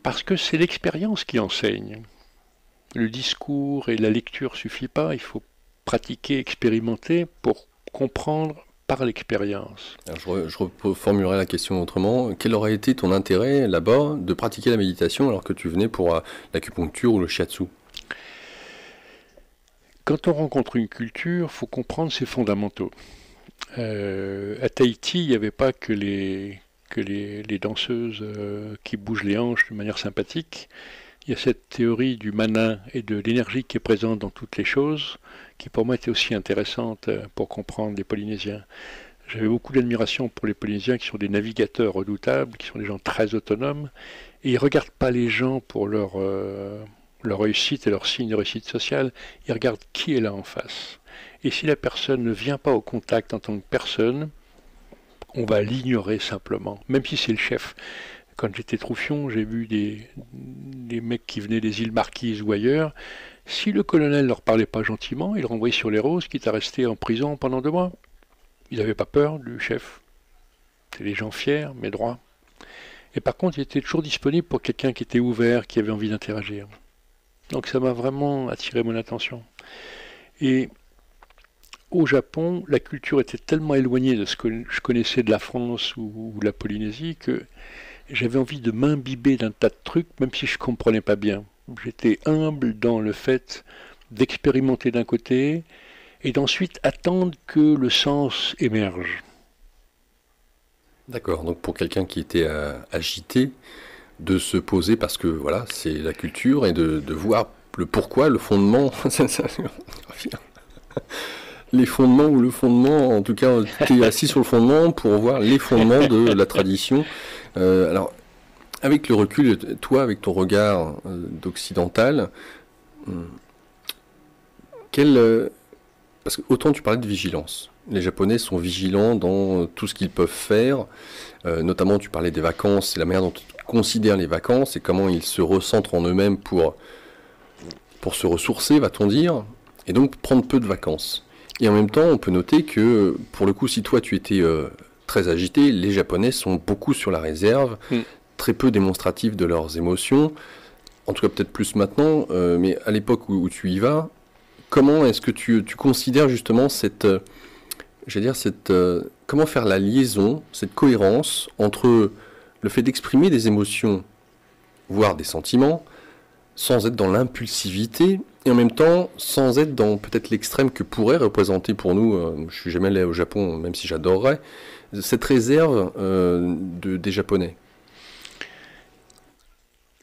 Parce que c'est l'expérience qui enseigne. Le discours et la lecture suffit pas, il faut pratiquer, expérimenter pour comprendre par l'expérience. Alors, je reformulerai la question autrement. Quel aurait été ton intérêt là-bas de pratiquer la méditation alors que tu venais pour l'acupuncture ou le shiatsu? Quand on rencontre une culture, il faut comprendre ses fondamentaux. À Tahiti, il n'y avait pas que les danseuses qui bougent les hanches de manière sympathique. Il y a cette théorie du mana et de l'énergie qui est présente dans toutes les choses, qui pour moi était aussi intéressante pour comprendre les Polynésiens. J'avais beaucoup d'admiration pour les Polynésiens qui sont des navigateurs redoutables, qui sont des gens très autonomes, et ils ne regardent pas les gens pour leur réussite et leur signe de réussite sociale, ils regardent qui est là en face. Et si la personne ne vient pas au contact en tant que personne, on va l'ignorer simplement, même si c'est le chef. Quand j'étais troufion, j'ai vu des mecs qui venaient des îles Marquises ou ailleurs. Si le colonel leur parlait pas gentiment, ils le renvoyaient sur les roses, quitte à rester en prison pendant 2 mois. Ils n'avaient pas peur du chef. C'était des gens fiers, mais droits. Et par contre, ils étaient toujours disponibles pour quelqu'un qui était ouvert, qui avait envie d'interagir. Donc ça m'a vraiment attiré mon attention. Et au Japon, la culture était tellement éloignée de ce que je connaissais de la France ou de la Polynésie que j'avais envie de m'imbiber d'un tas de trucs, même si je ne comprenais pas bien. J'étais humble dans le fait d'expérimenter d'un côté et d'ensuite attendre que le sens émerge. D'accord, donc pour quelqu'un qui était agité, de se poser parce que voilà, c'est la culture et de voir le pourquoi, le fondement, les fondements ou le fondement, en tout cas, tu es assis sur le fondement pour voir les fondements de la tradition. Alors, avec le recul, toi, avec ton regard d'occidental, quel, parce que autant tu parlais de vigilance. Les Japonais sont vigilants dans tout ce qu'ils peuvent faire. Notamment, tu parlais des vacances, c'est la manière dont ils considèrent les vacances et comment ils se recentrent en eux-mêmes pour se ressourcer, va-t-on dire, et donc prendre peu de vacances. Et en même temps, on peut noter que, pour le coup, si toi tu étais très agité, les Japonais sont beaucoup sur la réserve, très peu démonstratifs de leurs émotions, en tout cas peut-être plus maintenant, mais à l'époque où tu y vas, comment est-ce que tu considères justement comment faire la liaison, cette cohérence entre le fait d'exprimer des émotions, voire des sentiments, sans être dans l'impulsivité, et en même temps sans être dans peut-être l'extrême que pourrait représenter pour nous, je suis jamais allé au Japon, même si j'adorerais, cette réserve des Japonais.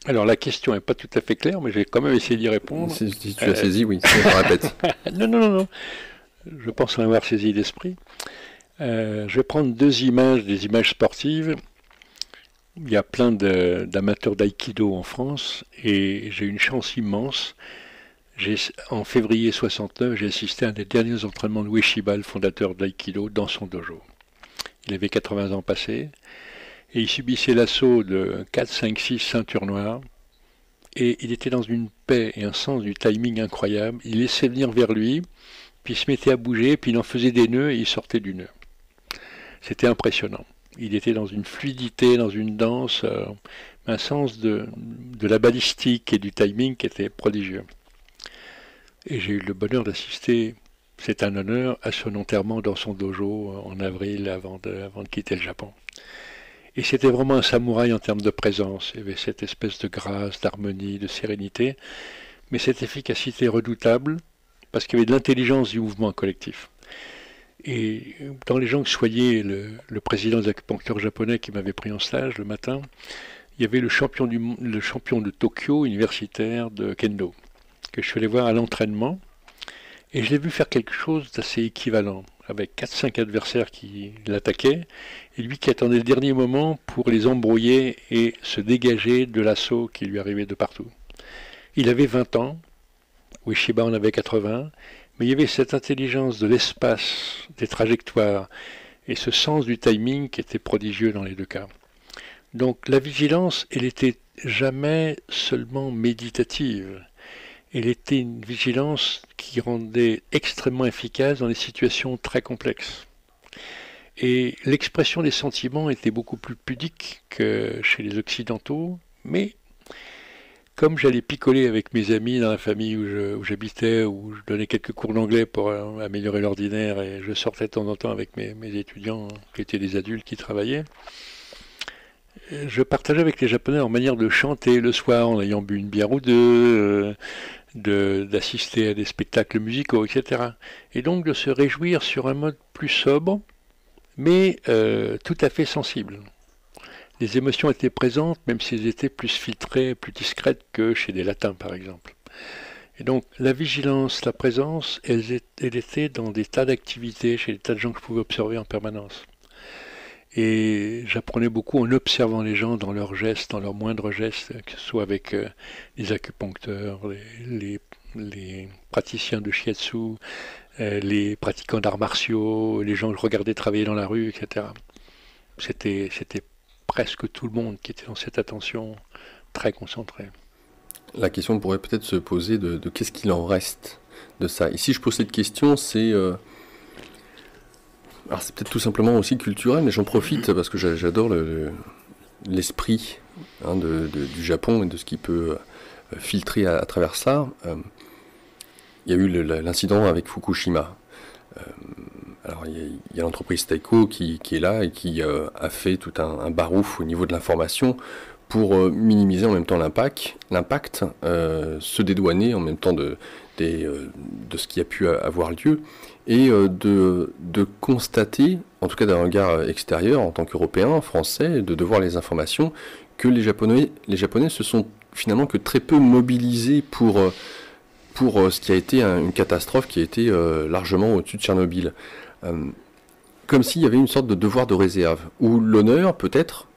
Alors la question n'est pas tout à fait claire, mais je vais quand même essayer d'y répondre. Si tu as saisi, oui, sinon je répète. Non, non, non, non. Je pense en avoir saisi l'esprit. Je vais prendre 2 images, des images sportives. Il y a plein d'amateurs d'aïkido en France et j'ai une chance immense. En février 69, j'ai assisté à un des derniers entraînements de Ueshiba, le fondateur de l'aïkido, dans son dojo. Il avait 80 ans passés et il subissait l'assaut de 4, 5, 6 ceintures noires et il était dans une paix et un sens du timing incroyable. Il laissait venir vers lui, puis il se mettait à bouger, puis il en faisait des nœuds et il sortait du nœud. C'était impressionnant. Il était dans une fluidité, dans une danse, un sens de la balistique et du timing qui était prodigieux. Et j'ai eu le bonheur d'assister, c'est un honneur, à son enterrement dans son dojo en avril avant de quitter le Japon. Et c'était vraiment un samouraï en termes de présence. Il y avait cette espèce de grâce, d'harmonie, de sérénité, mais cette efficacité redoutable, parce qu'il y avait de l'intelligence du mouvement collectif. Et dans les gens que soignait le président des acupuncteurs japonais qui m'avait pris en stage le matin, il y avait le champion de Tokyo universitaire de Kendo, que je suis allé voir à l'entraînement, et je l'ai vu faire quelque chose d'assez équivalent, avec 4-5 adversaires qui l'attaquaient, et lui qui attendait le dernier moment pour les embrouiller et se dégager de l'assaut qui lui arrivait de partout. Il avait 20 ans, Ueshiba en avait 80, mais il y avait cette intelligence de l'espace, des trajectoires, et ce sens du timing qui était prodigieux dans les deux cas. Donc la vigilance, elle était jamais seulement méditative. Elle était une vigilance qui rendait extrêmement efficace dans des situations très complexes. Et l'expression des sentiments était beaucoup plus pudique que chez les Occidentaux, mais comme j'allais picoler avec mes amis dans la famille où j'habitais, où je donnais quelques cours d'anglais pour améliorer l'ordinaire, et je sortais de temps en temps avec mes étudiants qui étaient des adultes qui travaillaient, je partageais avec les Japonais en manière de chanter le soir en ayant bu une bière ou deux, d'assister à des spectacles musicaux, etc. Et donc de se réjouir sur un mode plus sobre, mais tout à fait sensible. Les émotions étaient présentes, même si elles étaient plus filtrées, plus discrètes que chez des latins, par exemple. Et donc, la vigilance, la présence, elle était dans des tas d'activités, chez des tas de gens que je pouvais observer en permanence. Et j'apprenais beaucoup en observant les gens dans leurs gestes, dans leurs moindres gestes, que ce soit avec les acupuncteurs, les praticiens de shiatsu, les pratiquants d'arts martiaux, les gens que je regardais travailler dans la rue, etc. C'était presque tout le monde qui était dans cette attention très concentrée. La question pourrait peut-être se poser de qu'est-ce qu'il en reste de ça. Et si je pose cette question, c'est... alors c'est peut-être tout simplement aussi culturel, mais j'en profite parce que j'adore l'esprit du Japon et de ce qui peut filtrer à travers ça. Il y a eu l'incident avec Fukushima. Alors il y a l'entreprise Taiko qui est là et qui a fait tout un barouf au niveau de l'information pour minimiser en même temps l'impact, se dédouaner en même temps de ce qui a pu avoir lieu, et de constater, en tout cas d'un regard extérieur, en tant qu'Européens, Français, de voir les informations, que les Japonais se sont finalement que très peu mobilisés pour ce qui a été une catastrophe qui a été largement au-dessus de Tchernobyl. Comme s'il y avait une sorte de devoir de réserve, où l'honneur peut-être,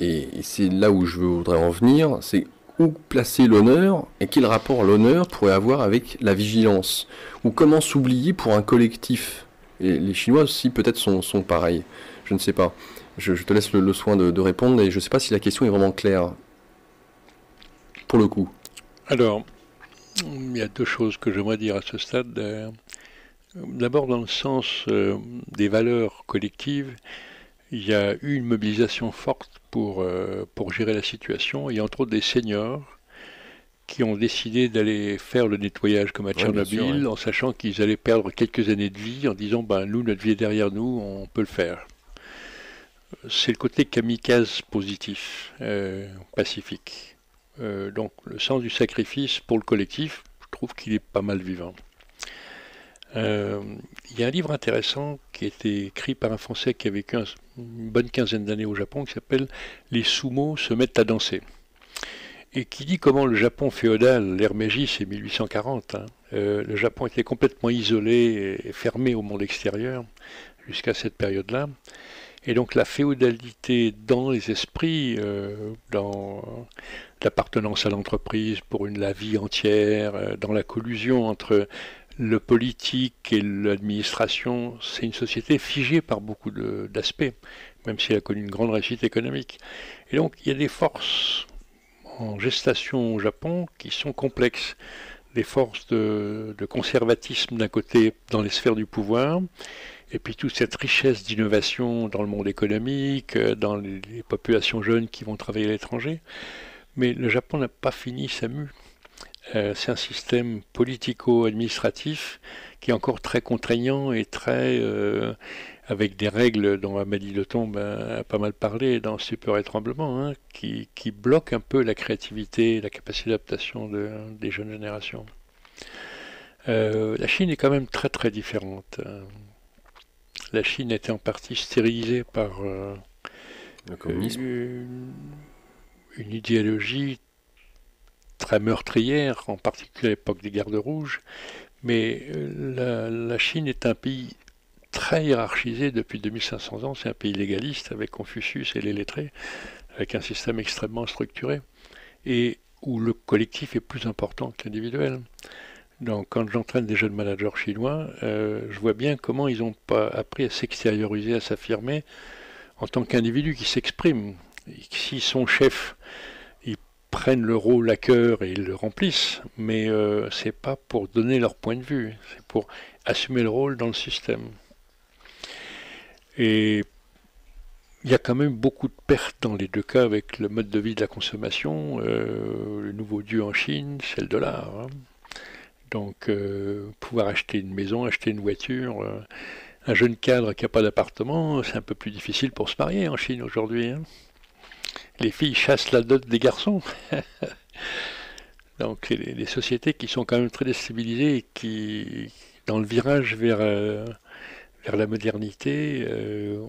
et c'est là où je voudrais en venir, c'est où placer l'honneur et quel rapport l'honneur pourrait avoir avec la vigilance, ou comment s'oublier pour un collectif. Et les Chinois aussi peut-être sont pareils, je ne sais pas. Je te laisse le soin de répondre, et je ne sais pas si la question est vraiment claire, pour le coup. Alors, il y a deux choses que j'aimerais dire à ce stade. D'abord, dans le sens des valeurs collectives, il y a eu une mobilisation forte pour gérer la situation. Il y a entre autres des seniors qui ont décidé d'aller faire le nettoyage comme à Tchernobyl, sûr, en sachant qu'ils allaient perdre quelques années de vie, en disant ben, nous, notre vie est derrière nous, on peut le faire. C'est le côté kamikaze positif, pacifique. Donc le sens du sacrifice pour le collectif, je trouve qu'il est pas mal vivant. Il y a un livre intéressant qui a été écrit par un Français qui a vécu une bonne quinzaine d'années au Japon, qui s'appelle « Les sumo se mettent à danser », et qui dit comment le Japon féodal, l'ère Meiji, c'est 1840, le Japon était complètement isolé et fermé au monde extérieur jusqu'à cette période-là. Et donc la féodalité dans les esprits, dans l'appartenance à l'entreprise pour la vie entière, dans la collusion entre le politique et l'administration, c'est une société figée par beaucoup d'aspects, même si elle a connu une grande réussite économique. Et donc il y a des forces en gestation au Japon qui sont complexes. Des forces de conservatisme d'un côté dans les sphères du pouvoir, et puis toute cette richesse d'innovation dans le monde économique, dans les populations jeunes qui vont travailler à l'étranger. Mais le Japon n'a pas fini sa mue. C'est un système politico-administratif qui est encore très contraignant et très avec des règles dont Amélie Nothomb a pas mal parlé dans Stupeur et Tremblement, qui bloquent un peu la créativité et la capacité d'adaptation des jeunes générations. La Chine est quand même très très différente. La Chine était en partie stérilisée par le communisme. Une idéologie très meurtrière, en particulier à l'époque des Gardes rouges, mais la Chine est un pays très hiérarchisé depuis 2500 ans, c'est un pays légaliste avec Confucius et les lettrés, avec un système extrêmement structuré, et où le collectif est plus important que l'individuel. Donc, quand j'entraîne des jeunes managers chinois, je vois bien comment ils n'ont pas appris à s'extérioriser, à s'affirmer en tant qu'individu qui s'exprime. Si son chef, ils prennent le rôle à cœur et ils le remplissent, mais c'est pas pour donner leur point de vue, c'est pour assumer le rôle dans le système. Et il y a quand même beaucoup de pertes dans les deux cas avec le mode de vie de la consommation. Le nouveau dieu en Chine, c'est le dollar, hein. Donc, pouvoir acheter une maison, acheter une voiture, un jeune cadre qui n'a pas d'appartement, c'est un peu plus difficile pour se marier en Chine aujourd'hui, hein. Les filles chassent la dot des garçons. Donc, les sociétés qui sont quand même très déstabilisées et qui, dans le virage vers la modernité,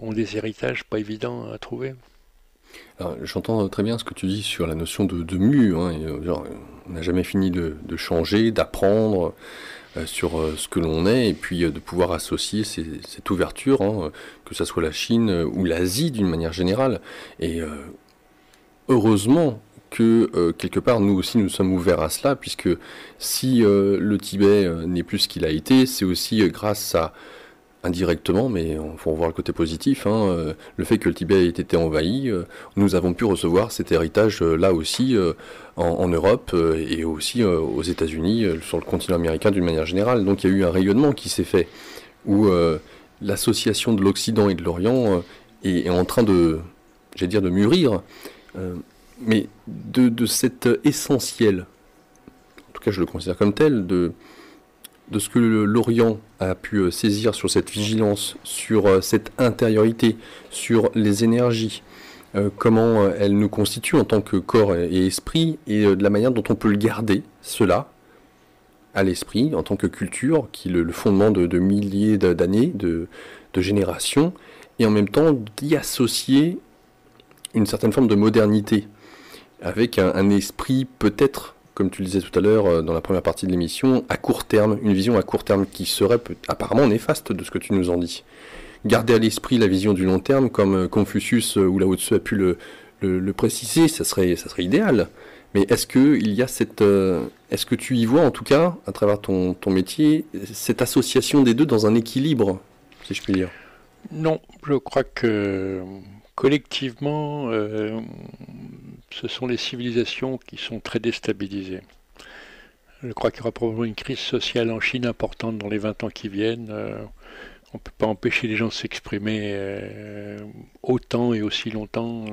ont des héritages pas évidents à trouver. Alors, j'entends très bien ce que tu dis sur la notion de mue, hein, genre, on n'a jamais fini de changer, d'apprendre sur ce que l'on est, et puis de pouvoir associer cette ouverture, hein, que ce soit la Chine ou l'Asie d'une manière générale. Et heureusement que quelque part nous aussi nous sommes ouverts à cela, puisque si le Tibet n'est plus ce qu'il a été, c'est aussi grâce à indirectement, mais il faut voir le côté positif, hein, le fait que le Tibet ait été envahi, nous avons pu recevoir cet héritage là aussi en Europe et aussi aux États-Unis, sur le continent américain d'une manière générale. Donc il y a eu un rayonnement qui s'est fait, où l'association de l'Occident et de l'Orient est en train de, j'allais dire, de mûrir, mais de cet essentiel, en tout cas je le considère comme tel, de ce que l'Orient a pu saisir sur cette vigilance, sur cette intériorité, sur les énergies, comment elles nous constituent en tant que corps et esprit, et de la manière dont on peut le garder, cela, à l'esprit, en tant que culture, qui est le fondement de milliers d'années, de générations, et en même temps d'y associer une certaine forme de modernité, avec un esprit peut-être, comme tu le disais tout à l'heure dans la première partie de l'émission, à court terme, une vision à court terme qui serait apparemment néfaste de ce que tu nous en dis. Garder à l'esprit la vision du long terme, comme Confucius ou Lao Tzu a pu le préciser, ça serait idéal. Mais est-ce que tu y vois, en tout cas, à travers ton métier, cette association des deux dans un équilibre, si je puis dire? Non, je crois que collectivement, ce sont les civilisations qui sont très déstabilisées. Je crois qu'il y aura probablement une crise sociale en Chine importante dans les 20 ans qui viennent. On ne peut pas empêcher les gens de s'exprimer autant et aussi longtemps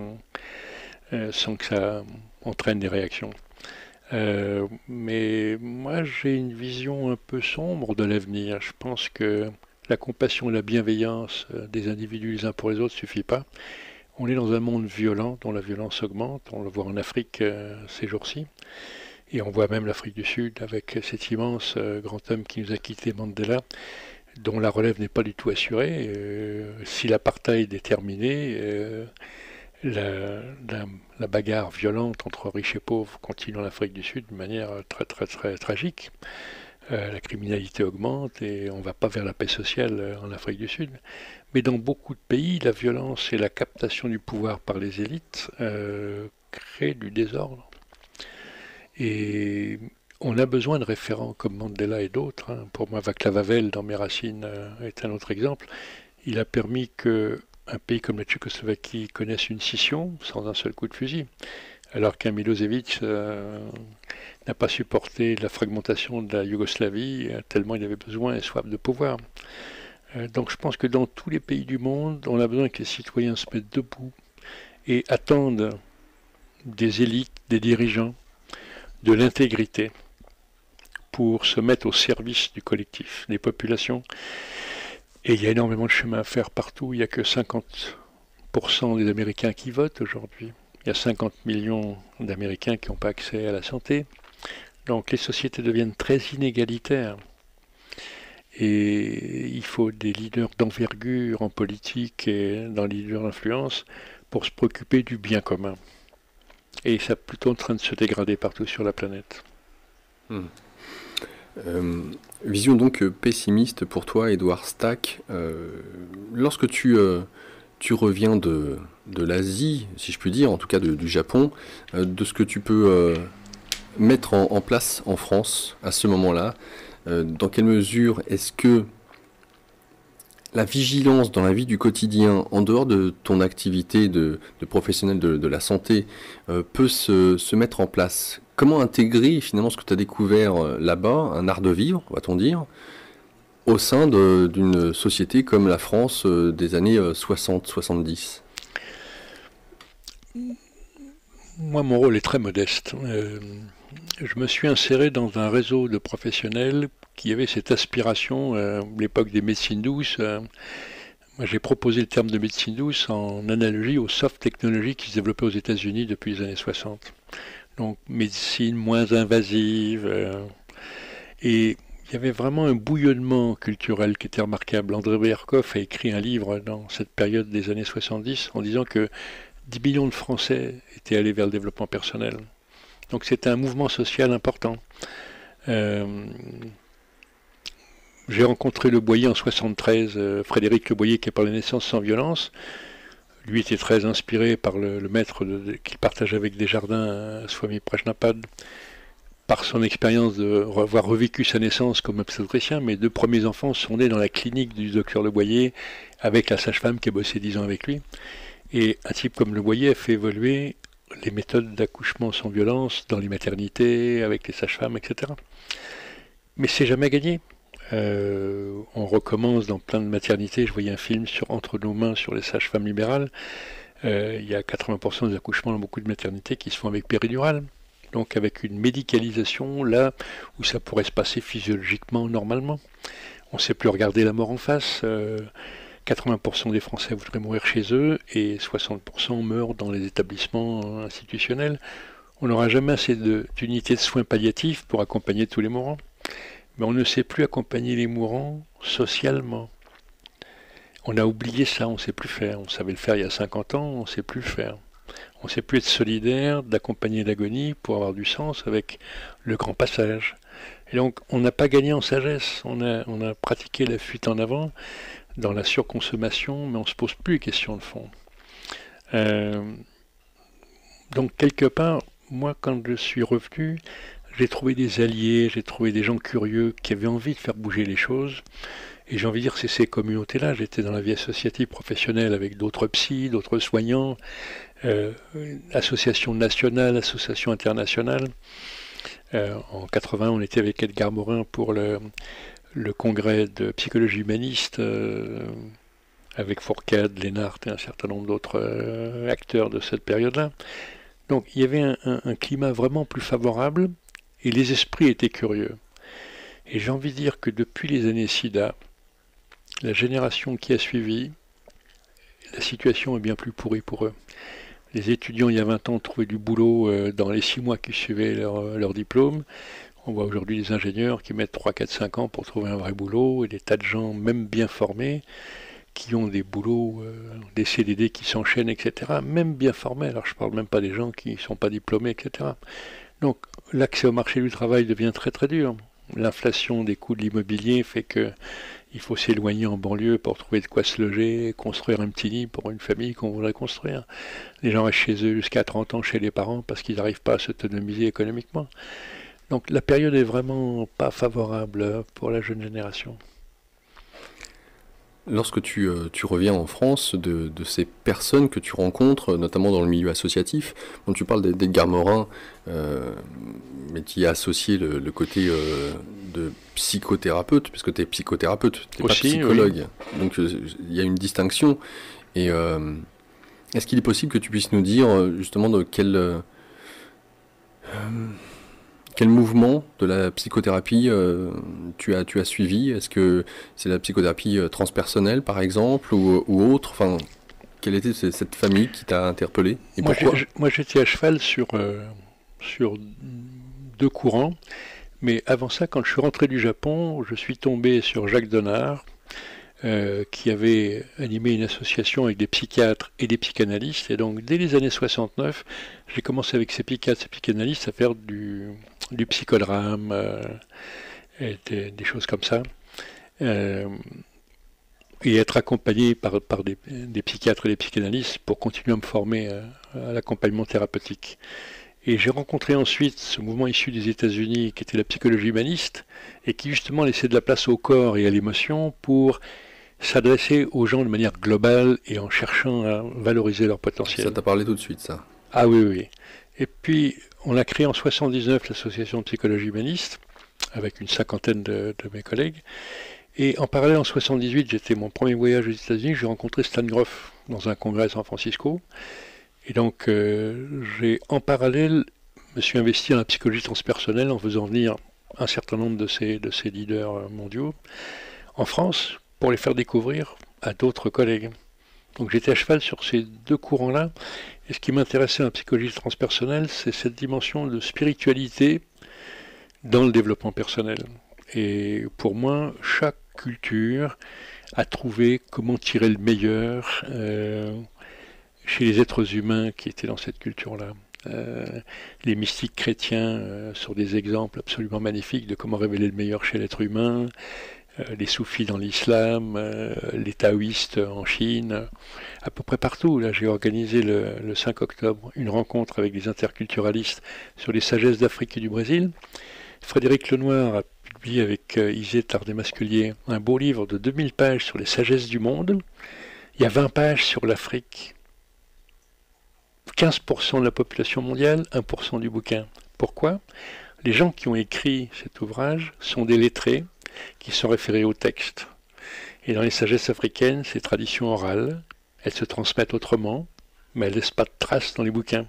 sans que ça entraîne des réactions. Mais moi, j'ai une vision un peu sombre de l'avenir. Je pense que la compassion et la bienveillance des individus les uns pour les autres ne suffit pas. On est dans un monde violent, dont la violence augmente. On le voit en Afrique ces jours-ci. Et on voit même l'Afrique du Sud avec cet immense grand homme qui nous a quitté, Mandela, dont la relève n'est pas du tout assurée. Si l'apartheid est terminé, la bagarre violente entre riches et pauvres continue en Afrique du Sud de manière très très très tragique. La criminalité augmente et on ne va pas vers la paix sociale en Afrique du Sud. Mais dans beaucoup de pays, la violence et la captation du pouvoir par les élites créent du désordre. Et on a besoin de référents comme Mandela et d'autres, hein. Pour moi, Václav Havel, dans Mes Racines, est un autre exemple. Il a permis qu'un pays comme la Tchécoslovaquie connaisse une scission sans un seul coup de fusil, alors qu'un Milosevic n'a pas supporté la fragmentation de la Yougoslavie, tellement il avait besoin et soif de pouvoir. Donc je pense que dans tous les pays du monde, on a besoin que les citoyens se mettent debout et attendent des élites, des dirigeants, de l'intégrité pour se mettre au service du collectif, des populations. Et il y a énormément de chemin à faire partout. Il n'y a que 50% des Américains qui votent aujourd'hui. Il y a 50 millions d'Américains qui n'ont pas accès à la santé. Donc les sociétés deviennent très inégalitaires. Et il faut des leaders d'envergure en politique et dans les leaders d'influence pour se préoccuper du bien commun. Et ça est plutôt en train de se dégrader partout sur la planète. Vision donc pessimiste pour toi, Edouard Stack. Lorsque tu reviens de l'Asie, si je puis dire, en tout cas du Japon, de ce que tu peux mettre en place en France à ce moment-là, dans quelle mesure est-ce que la vigilance dans la vie du quotidien, en dehors de ton activité de professionnel de la santé, peut se mettre en place? Comment intégrer finalement ce que tu as découvert là-bas, un art de vivre, va-t-on dire, au sein d'une société comme la France des années 60-70? Moi, mon rôle est très modeste. Je me suis inséré dans un réseau de professionnels qui avaient cette aspiration, l'époque des médecines douces. Moi, j'ai proposé le terme de médecine douce en analogie aux soft technologies qui se développaient aux États-Unis depuis les années 60. Donc, médecine moins invasive. Et il y avait vraiment un bouillonnement culturel qui était remarquable. André Berkoff a écrit un livre dans cette période des années 70 en disant que 10 millions de Français étaient allés vers le développement personnel. Donc c'était un mouvement social important. Euh, j'ai rencontré Le Boyer en 73, Frédéric Le Boyer qui est par la naissance sans violence. Lui était très inspiré par le maître qu'il partage avec Desjardins, Swami Prajnapad, par son expérience de avoir revécu sa naissance comme obstétricien. Mes 2 premiers enfants sont nés dans la clinique du docteur Le Boyer avec la sage-femme qui a bossé 10 ans avec lui. Et un type comme Le Boyer a fait évoluer les méthodes d'accouchement sans violence dans les maternités, avec les sages-femmes, etc. Mais c'est jamais gagné. On recommence dans plein de maternités. Je voyais un film sur Entre nos mains sur les sages-femmes libérales. Il y a 80% des accouchements dans beaucoup de maternités qui se font avec péridurale. Donc avec une médicalisation là où ça pourrait se passer physiologiquement, normalement. On ne sait plus regarder la mort en face. 80% des Français voudraient mourir chez eux et 60% meurent dans les établissements institutionnels. On n'aura jamais assez d'unités de soins palliatifs pour accompagner tous les mourants. Mais on ne sait plus accompagner les mourants socialement. On a oublié ça, on ne sait plus faire. On savait le faire il y a 50 ans, on ne sait plus le faire. On ne sait plus être solidaire, d'accompagner l'agonie pour avoir du sens avec le grand passage. Et donc on n'a pas gagné en sagesse, on a pratiqué la fuite en avant dans la surconsommation, mais on ne se pose plus les questions de fond. Donc quelque part, moi quand je suis revenu, j'ai trouvé des alliés, j'ai trouvé des gens curieux qui avaient envie de faire bouger les choses. Et j'ai envie de dire, c'est ces communautés-là. J'étais dans la vie associative professionnelle avec d'autres psys, d'autres soignants, associations nationales, associations internationales. En 80, on était avec Edgar Morin pour le congrès de psychologie humaniste, avec Fourcade, Lénart et un certain nombre d'autres acteurs de cette période-là. Donc il y avait un climat vraiment plus favorable et les esprits étaient curieux. Et j'ai envie de dire que depuis les années SIDA, la génération qui a suivi, la situation est bien plus pourrie pour eux. Les étudiants, il y a 20 ans, trouvaient du boulot dans les 6 mois qui suivaient leur diplôme. On voit aujourd'hui des ingénieurs qui mettent 3, 4, 5 ans pour trouver un vrai boulot, et des tas de gens, même bien formés, qui ont des boulots, des CDD qui s'enchaînent, etc., même bien formés. Alors je ne parle même pas des gens qui ne sont pas diplômés, etc. Donc l'accès au marché du travail devient très très dur. L'inflation des coûts de l'immobilier fait que il faut s'éloigner en banlieue pour trouver de quoi se loger, construire un petit nid pour une famille qu'on voudrait construire. Les gens restent chez eux jusqu'à 30 ans chez les parents parce qu'ils n'arrivent pas à s'autonomiser économiquement. Donc la période est vraiment pas favorable pour la jeune génération. Lorsque tu reviens en France, de ces personnes que tu rencontres, notamment dans le milieu associatif, dont tu parles d'Edgar Morin, mais qui a associé le côté de psychothérapeute, puisque tu es psychothérapeute, tu n'es pas psychologue. Oui. Donc il y a une distinction. Et est-ce qu'il est possible que tu puisses nous dire justement de quel mouvement de la psychothérapie tu as suivi? Est-ce que c'est la psychothérapie transpersonnelle, par exemple, ou autre? Enfin, quelle était cette famille qui t'a interpellé et pourquoi? Moi, j'étais à cheval sur 2 courants. Mais avant ça, quand je suis rentré du Japon, je suis tombé sur Jacques Donnard, qui avait animé une association avec des psychiatres et des psychanalystes. Et donc, dès les années 69, j'ai commencé avec ces psychiatres et psychanalystes à faire du psychodrame, et des choses comme ça. Et être accompagné par des psychiatres et des psychanalystes pour continuer à me former à l'accompagnement thérapeutique. Et j'ai rencontré ensuite ce mouvement issu des États-Unis qui était la psychologie humaniste et qui justement laissait de la place au corps et à l'émotion pour s'adresser aux gens de manière globale et en cherchant à valoriser leur potentiel. Ça t'a parlé tout de suite, ça? Ah oui, oui. Et puis, on a créé en 79 l'association de psychologie humaniste avec une 50aine de mes collègues. Et en parallèle, en 78, j'étais mon premier voyage aux États-Unis, j'ai rencontré Stan Grof dans un congrès à San Francisco. Et donc, en parallèle, me suis investi dans la psychologie transpersonnelle en faisant venir un certain nombre de ces leaders mondiaux en France pour les faire découvrir à d'autres collègues. Donc j'étais à cheval sur ces deux courants-là. Et ce qui m'intéressait en psychologie transpersonnelle, c'est cette dimension de spiritualité dans le développement personnel. Et pour moi, chaque culture a trouvé comment tirer le meilleur chez les êtres humains qui étaient dans cette culture-là. Les mystiques chrétiens sont des exemples absolument magnifiques de comment révéler le meilleur chez l'être humain. Les soufis dans l'islam, les taoïstes en Chine, à peu près partout. Là, j'ai organisé le 5 octobre une rencontre avec des interculturalistes sur les sagesses d'Afrique et du Brésil. Frédéric Lenoir a publié avec Isée Tardé-Masculier un beau livre de 2000 pages sur les sagesses du monde. Il y a 20 pages sur l'Afrique. 15% de la population mondiale, 1% du bouquin. Pourquoi ? Les gens qui ont écrit cet ouvrage sont des lettrés qui sont référés au texte. Et dans les sagesses africaines, ces traditions orales, elles se transmettent autrement, mais elles ne laissent pas de traces dans les bouquins.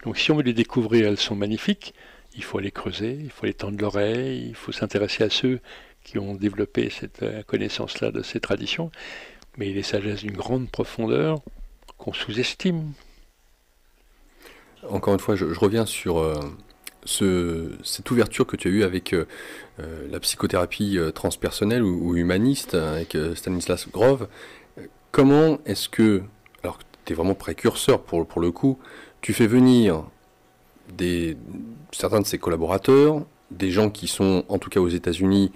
Donc si on veut les découvrir, elles sont magnifiques, il faut aller creuser, il faut les tendre l'oreille, il faut s'intéresser à ceux qui ont développé cette connaissance-là de ces traditions, mais les sagesses d'une grande profondeur qu'on sous-estime. Encore une fois, je reviens sur cette ouverture que tu as eue avec la psychothérapie transpersonnelle ou humaniste avec Stanislas Grof. Comment est-ce que, alors que tu es vraiment précurseur pour le coup, tu fais venir certains de ses collaborateurs, des gens qui sont en tout cas aux États-Unis,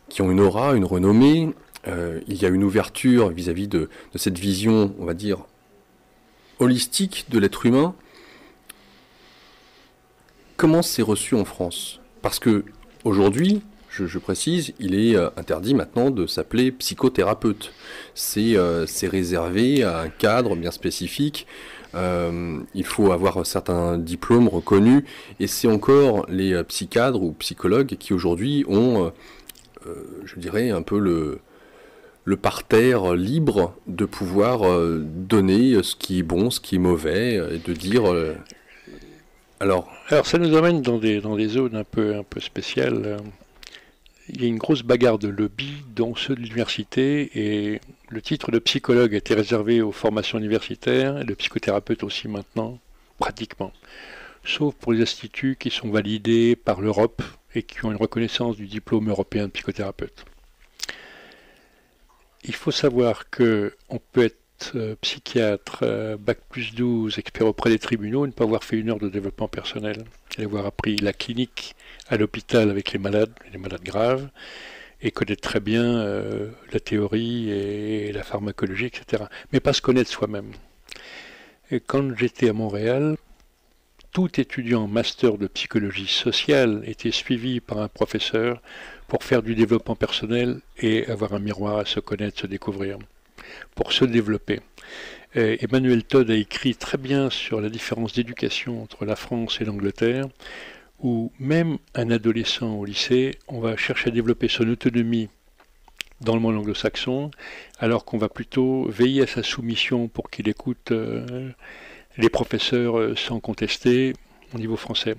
qui ont une aura, une renommée, il y a une ouverture vis-à-vis de cette vision, on va dire, holistique de l'être humain. Comment c'est reçu en France ? Parce que aujourd'hui, je précise, il est interdit maintenant de s'appeler psychothérapeute. C'est réservé à un cadre bien spécifique. Il faut avoir certains diplômes reconnus. Et c'est encore les psychiatres ou psychologues qui aujourd'hui ont, je dirais, un peu le parterre libre de pouvoir donner ce qui est bon, ce qui est mauvais, et de dire... Alors, ça nous amène dans des zones un peu spéciales. Il y a une grosse bagarre de lobby, dont ceux de l'université, et le titre de psychologue a été réservé aux formations universitaires, et de psychothérapeute aussi maintenant, pratiquement. Sauf pour les instituts qui sont validés par l'Europe et qui ont une reconnaissance du diplôme européen de psychothérapeute. Il faut savoir qu'on peut être psychiatre, bac plus 12, expert auprès des tribunaux, et ne pas avoir fait une heure de développement personnel, et avoir appris la clinique à l'hôpital avec les malades graves, et connaître très bien la théorie et la pharmacologie, etc. Mais pas se connaître soi-même. Et quand j'étais à Montréal, tout étudiant en master de psychologie sociale était suivi par un professeur pour faire du développement personnel et avoir un miroir à se connaître, se découvrir, pour se développer. Emmanuel Todd a écrit très bien sur la différence d'éducation entre la France et l'Angleterre, où même un adolescent au lycée, on va chercher à développer son autonomie dans le monde anglo-saxon, alors qu'on va plutôt veiller à sa soumission pour qu'il écoute les professeurs sans contester au niveau français.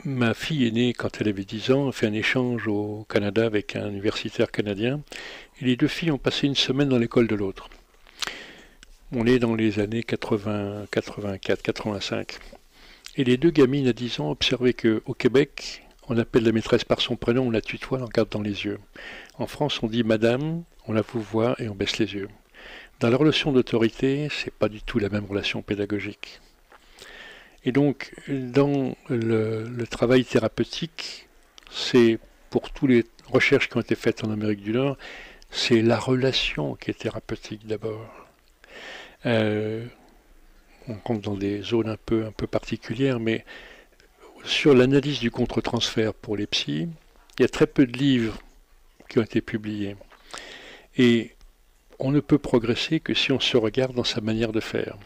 Ma fille est née quand elle avait 10 ans, a fait un échange au Canada avec un universitaire canadien, et les deux filles ont passé une semaine dans l'école de l'autre. On est dans les années 80, 84, 85. Et les deux gamines à 10 ans observaient qu'au Québec, on appelle la maîtresse par son prénom, on la tutoie, on regarde dans les yeux. En France, on dit madame, on la vouvoie et on baisse les yeux. Dans la relation d'autorité, c'est pas du tout la même relation pédagogique. Et donc, dans le travail thérapeutique, c'est pour toutes les recherches qui ont été faites en Amérique du Nord, c'est la relation qui est thérapeutique d'abord. On rentre dans des zones un peu particulières, mais sur l'analyse du contre-transfert pour les psys, il y a très peu de livres qui ont été publiés. Et on ne peut progresser que si on se regarde dans sa manière de faire.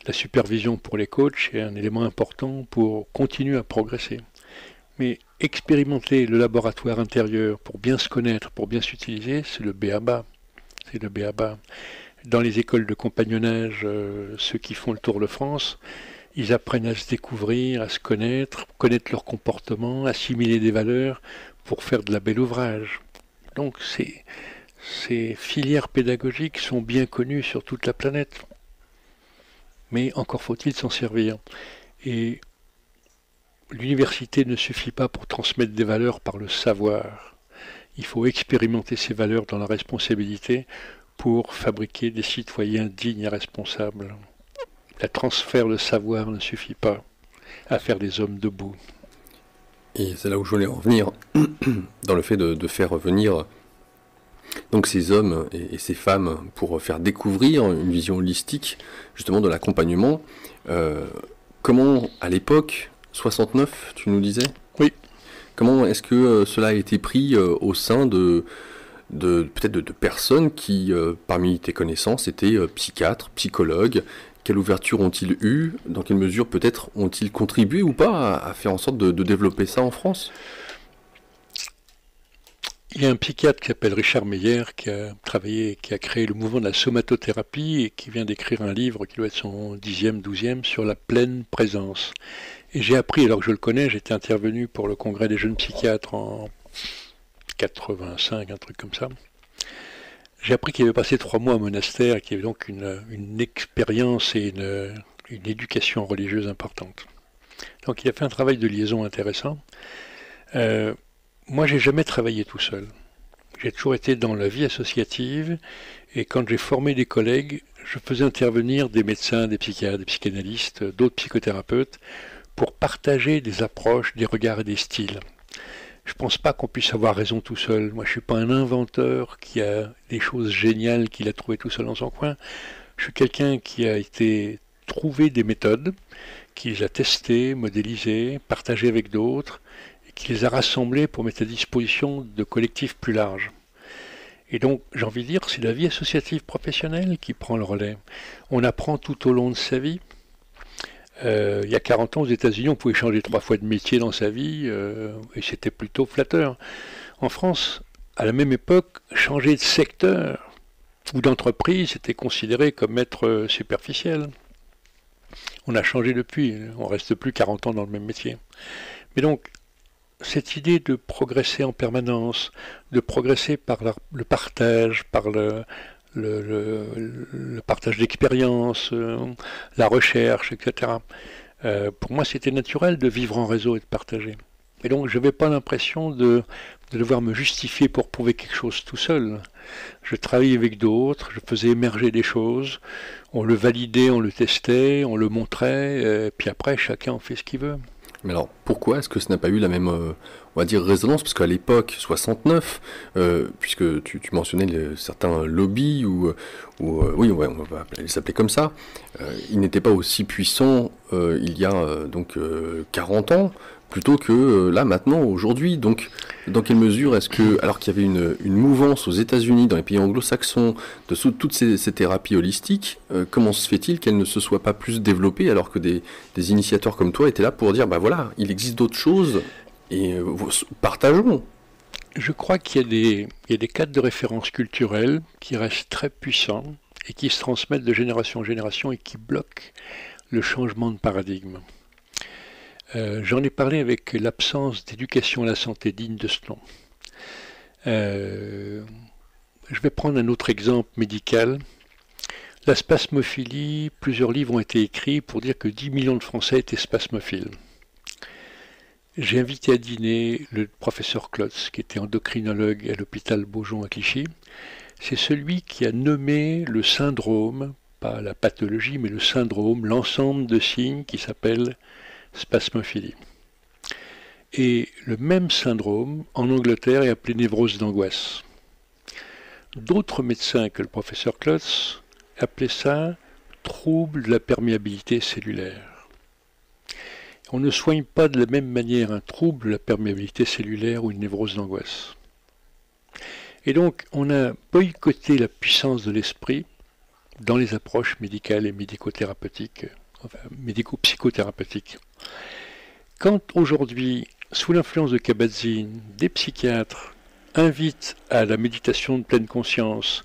La supervision pour les coachs est un élément important pour continuer à progresser. Mais expérimenter le laboratoire intérieur pour bien se connaître, pour bien s'utiliser, c'est le b.a.-ba. C'est le b.a.-ba. Dans les écoles de compagnonnage, ceux qui font le Tour de France, ils apprennent à se découvrir, à se connaître, connaître leur comportement, assimiler des valeurs pour faire de la belle ouvrage. Donc ces filières pédagogiques sont bien connues sur toute la planète. Mais encore faut-il s'en servir. Et l'université ne suffit pas pour transmettre des valeurs par le savoir. Il faut expérimenter ces valeurs dans la responsabilité pour fabriquer des citoyens dignes et responsables. Le transfert de savoir ne suffit pas à faire des hommes debout. Et c'est là où je voulais en venir, dans le fait de faire venir donc ces hommes et ces femmes pour faire découvrir une vision holistique justement de l'accompagnement. Comment, à l'époque, 69, tu nous disais? Oui. Comment est-ce que cela a été pris au sein peut-être de personnes qui, parmi tes connaissances, étaient psychiatres, psychologues? Quelle ouverture ont-ils eu? Dans quelle mesure peut-être ont-ils contribué ou pas à faire en sorte de développer ça en France? Il y a un psychiatre qui s'appelle Richard Meyer qui a travaillé, qui a créé le mouvement de la somatothérapie et qui vient d'écrire un livre qui doit être son 10e, 12e sur la pleine présence. Et j'ai appris, alors que je le connais, j'étais intervenu pour le congrès des jeunes psychiatres en 85, un truc comme ça. J'ai appris qu'il avait passé 3 mois au monastère et qu'il y avait donc une expérience et une éducation religieuse importante. Donc il a fait un travail de liaison intéressant. Moi, j'ai jamais travaillé tout seul. J'ai toujours été dans la vie associative et quand j'ai formé des collègues, je faisais intervenir des médecins, des psychiatres, des psychanalystes, d'autres psychothérapeutes pour partager des approches, des regards et des styles. Je ne pense pas qu'on puisse avoir raison tout seul. Moi, je ne suis pas un inventeur qui a des choses géniales qu'il a trouvées tout seul dans son coin. Je suis quelqu'un qui a été trouver des méthodes, qui les a testées, modélisées, partagées avec d'autres, qui les a rassemblés pour mettre à disposition de collectifs plus larges. Et donc, j'ai envie de dire, c'est la vie associative professionnelle qui prend le relais. On apprend tout au long de sa vie. Il y a 40 ans, aux États-Unis, on pouvait changer 3 fois de métier dans sa vie, et c'était plutôt flatteur. En France, à la même époque, changer de secteur ou d'entreprise était considéré comme être superficiel. On a changé depuis, on ne reste plus 40 ans dans le même métier. Mais donc, cette idée de progresser en permanence, de progresser par le partage, par le partage d'expériences, la recherche, etc. Pour moi, c'était naturel de vivre en réseau et de partager. Et donc, je n'avais pas l'impression de devoir me justifier pour prouver quelque chose tout seul. Je travaillais avec d'autres, je faisais émerger des choses, on le validait, on le testait, on le montrait, puis après, chacun en fait ce qu'il veut. Mais alors, pourquoi est-ce que ça n'a pas eu la même, on va dire, résonance? Parce qu'à l'époque, 69, puisque tu mentionnais certains lobbies, oui, on va les appeler comme ça, ils n'étaient pas aussi puissants il y a donc 40 ans, plutôt que là, maintenant, aujourd'hui. Donc, dans quelle mesure est-ce que, alors qu'il y avait une mouvance aux États-Unis, dans les pays anglo-saxons, de toutes ces thérapies holistiques, comment se fait-il qu'elles ne se soient pas plus développées, alors que des initiateurs comme toi étaient là pour dire, bah voilà, il existe d'autres choses, et partageons. Je crois qu'il y a des cadres de référence culturels qui restent très puissants et qui se transmettent de génération en génération et qui bloquent le changement de paradigme. J'en ai parlé avec l'absence d'éducation à la santé digne de ce nom. Je vais prendre un autre exemple médical. La spasmophilie, plusieurs livres ont été écrits pour dire que 10 millions de Français étaient spasmophiles. J'ai invité à dîner le professeur Klotz, qui était endocrinologue à l'hôpital Beaujon à Clichy. C'est celui qui a nommé le syndrome, pas la pathologie, mais le syndrome, l'ensemble de signes qui s'appelle spasmophilie. Et le même syndrome, en Angleterre, est appelé névrose d'angoisse. D'autres médecins que le professeur Klotz appelaient ça trouble de la perméabilité cellulaire. On ne soigne pas de la même manière un trouble de la perméabilité cellulaire ou une névrose d'angoisse. Et donc, on a boycotté la puissance de l'esprit dans les approches médicales et médico-thérapeutiques, enfin médico-psychothérapeutiques. Quand aujourd'hui, sous l'influence de Kabat-Zinn, des psychiatres invitent à la méditation de pleine conscience,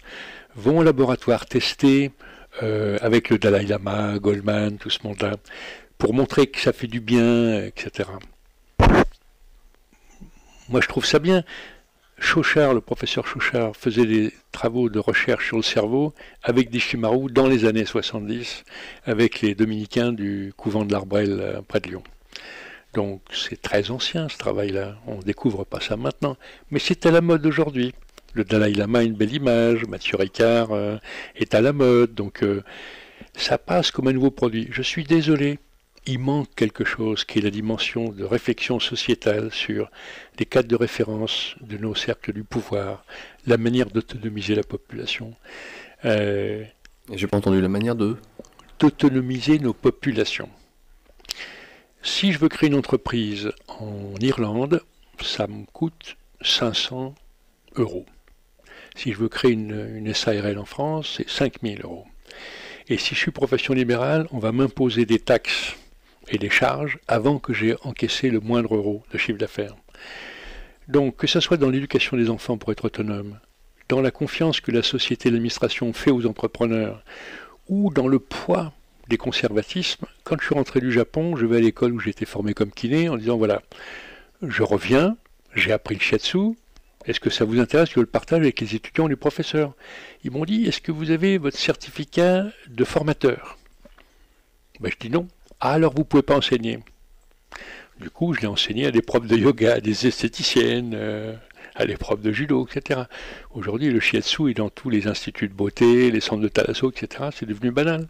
vont au laboratoire tester avec le Dalai Lama, Goldman, tout ce monde-là, pour montrer que ça fait du bien, etc. Moi, je trouve ça bien. Chauchard, le professeur Chauchard, faisait des travaux de recherche sur le cerveau avec des Chimarous dans les années 70, avec les dominicains du couvent de l'Arbrel près de Lyon. Donc c'est très ancien ce travail-là, on ne découvre pas ça maintenant, mais c'est à la mode aujourd'hui. Le Dalai Lama a une belle image, Mathieu Ricard est à la mode, donc ça passe comme un nouveau produit. Je suis désolé, il manque quelque chose qui est la dimension de réflexion sociétale sur les cadres de référence de nos cercles du pouvoir, la manière d'autonomiser la population. J'ai pas entendu la manière d'autonomiser nos populations. Si je veux créer une entreprise en Irlande, ça me coûte 500 €. Si je veux créer une SARL en France, c'est 5000 €. Et si je suis profession libérale, on va m'imposer des taxes et des charges avant que j'ai encaissé le moindre euro de chiffre d'affaires. Donc, que ce soit dans l'éducation des enfants pour être autonome, dans la confiance que la société et l'administration fait aux entrepreneurs, ou dans le poids des conservatismes, quand je suis rentré du Japon, je vais à l'école où j'ai été formé comme kiné en disant voilà, je reviens, j'ai appris le shiatsu, est-ce que ça vous intéresse que je le partage avec les étudiants et les professeurs? Ils m'ont dit, est-ce que vous avez votre certificat de formateur? Ben, je dis non. Ah, alors vous ne pouvez pas enseigner. Du coup, je l'ai enseigné à des profs de yoga, à des esthéticiennes, à des profs de judo, etc. Aujourd'hui, le shiatsu est dans tous les instituts de beauté, les centres de thalasso, etc. C'est devenu banal.